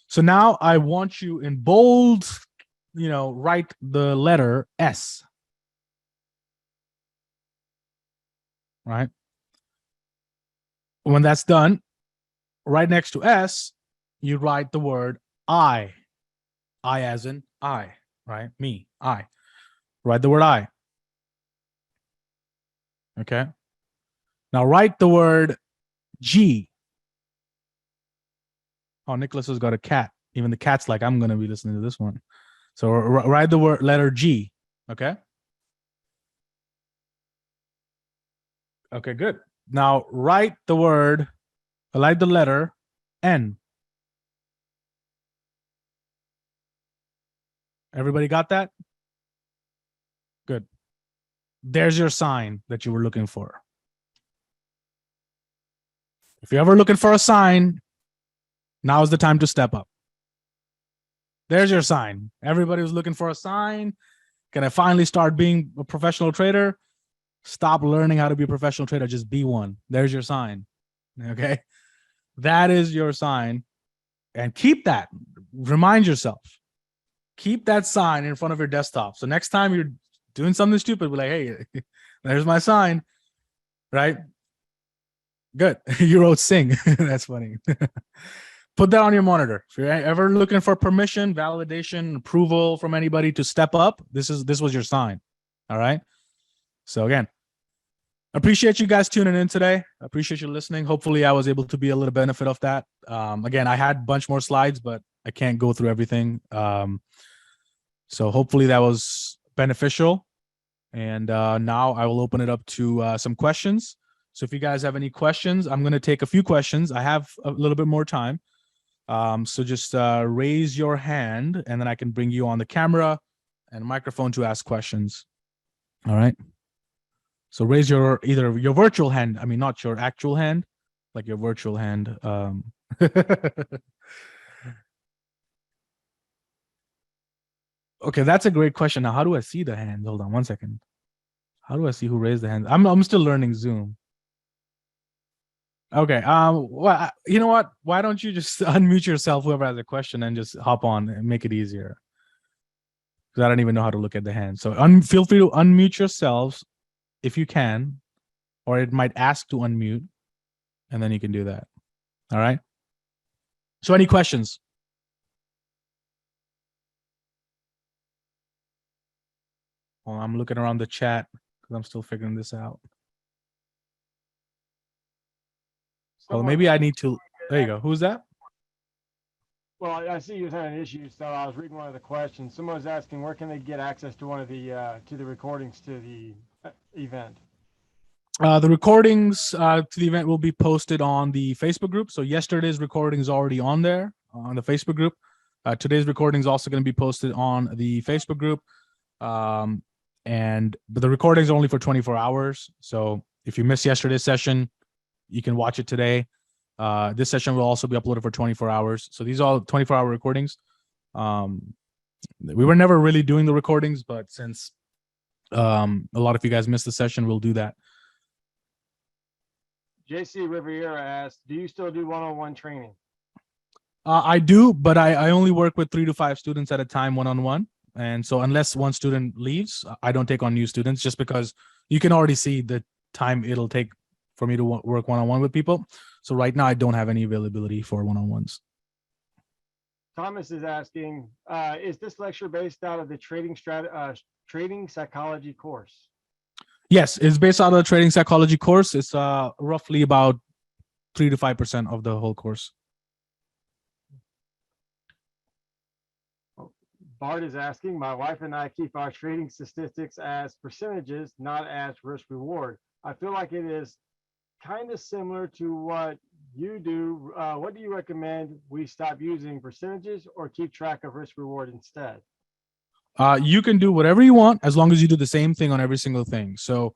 So now I want you in bold, write the letter S. Right? When that's done, right next to S, you write the word I. I as in I, right? Me, I. Write the word I. Okay. Now write the word G. Oh, Nicholas has got a cat. Even the cat's like, I'm going to be listening to this one. So write the letter G. Okay. Okay, good. Now write the letter N. Everybody got that? Good. There's your sign that you were looking for. If you're ever looking for a sign, now's the time to step up. There's your sign. Everybody was looking for a sign. Can I finally start being a professional trader? Stop learning how to be a professional trader. Just be one. There's your sign. Okay? That is your sign. And keep that. Remind yourself. Keep that sign in front of your desktop. So next time you're doing something stupid, be like, hey, there's my sign. Right? Good. You wrote sing. That's funny. Put that on your monitor. If you're ever looking for permission, validation, approval from anybody to step up, this was your sign. All right. So again, appreciate you guys tuning in today. Appreciate you listening. Hopefully I was able to be a little benefit of that. Again, I had a bunch more slides, but I can't go through everything. So hopefully that was beneficial. And now I will open it up to some questions. So if you guys have any questions, I'm going to take a few questions. I have a little bit more time. So just raise your hand and then I can bring you on the camera and microphone to ask questions. All right. So raise either your virtual hand. I mean, not your actual hand, like your virtual hand. Okay, that's a great question. Now, how do I see the hand? Hold on 1 second. How do I see who raised the hand? I'm still learning Zoom. Okay. Well, you know what? Why don't you just unmute yourself, whoever has a question, and just hop on and make it easier? Because I don't even know how to look at the hand. So feel free to unmute yourselves if you can. or it might ask to unmute, and then you can do that. All right. So any questions? Well, I'm looking around the chat because I'm still figuring this out. Oh, Someone- maybe I need to. There you go. Who's that? Well, I see you're having issues, so I was reading one of the questions. Someone was asking where can they get access to one of the recordings to the event. The recordings to the event will be posted on the Facebook group. So yesterday's recording is already on there on the Facebook group. Today's recording is also going to be posted on the Facebook group. But the recordings are only for 24 hours. So if you missed yesterday's session, you can watch it today. This session will also be uploaded for 24 hours. So these are all 24-hour recordings. We were never really doing the recordings, but since a lot of you guys missed the session, we'll do that. JC Riviera asked, do you still do one-on-one training? I do, but I only work with 3 to 5 students at a time, one-on-one. And so unless one student leaves, I don't take on new students, just because you can already see the time it'll take for me to work one-on-one with people. So right now I don't have any availability for one-on-ones. Thomas is asking, is this lecture based out of the trading psychology course? Yes, it's based out of the trading psychology course. It's roughly about 3 to 5% of the whole course. Bart is asking, my wife and I keep our trading statistics as percentages, not as risk reward. I feel like it is kind of similar to what you do. What do you recommend we stop using percentages or keep track of risk reward instead? You can do whatever you want as long as you do the same thing on every single thing. So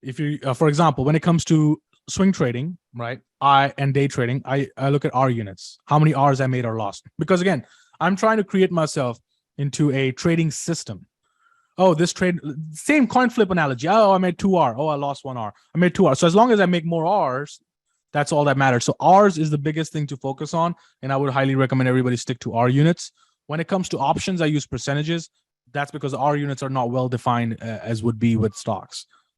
if you, for example, when it comes to swing trading, right, and day trading, I look at R units, how many R's I made or lost. Because again, I'm trying to create myself into a trading system. Oh, this trade, same coin flip analogy. Oh, I made 2 R. Oh, I lost 1 R. I made 2 R. So as long as I make more R's, that's all that matters. So R's is the biggest thing to focus on. And I would highly recommend everybody stick to R units. When it comes to options, I use percentages. That's because R units are not well defined as would be with stocks.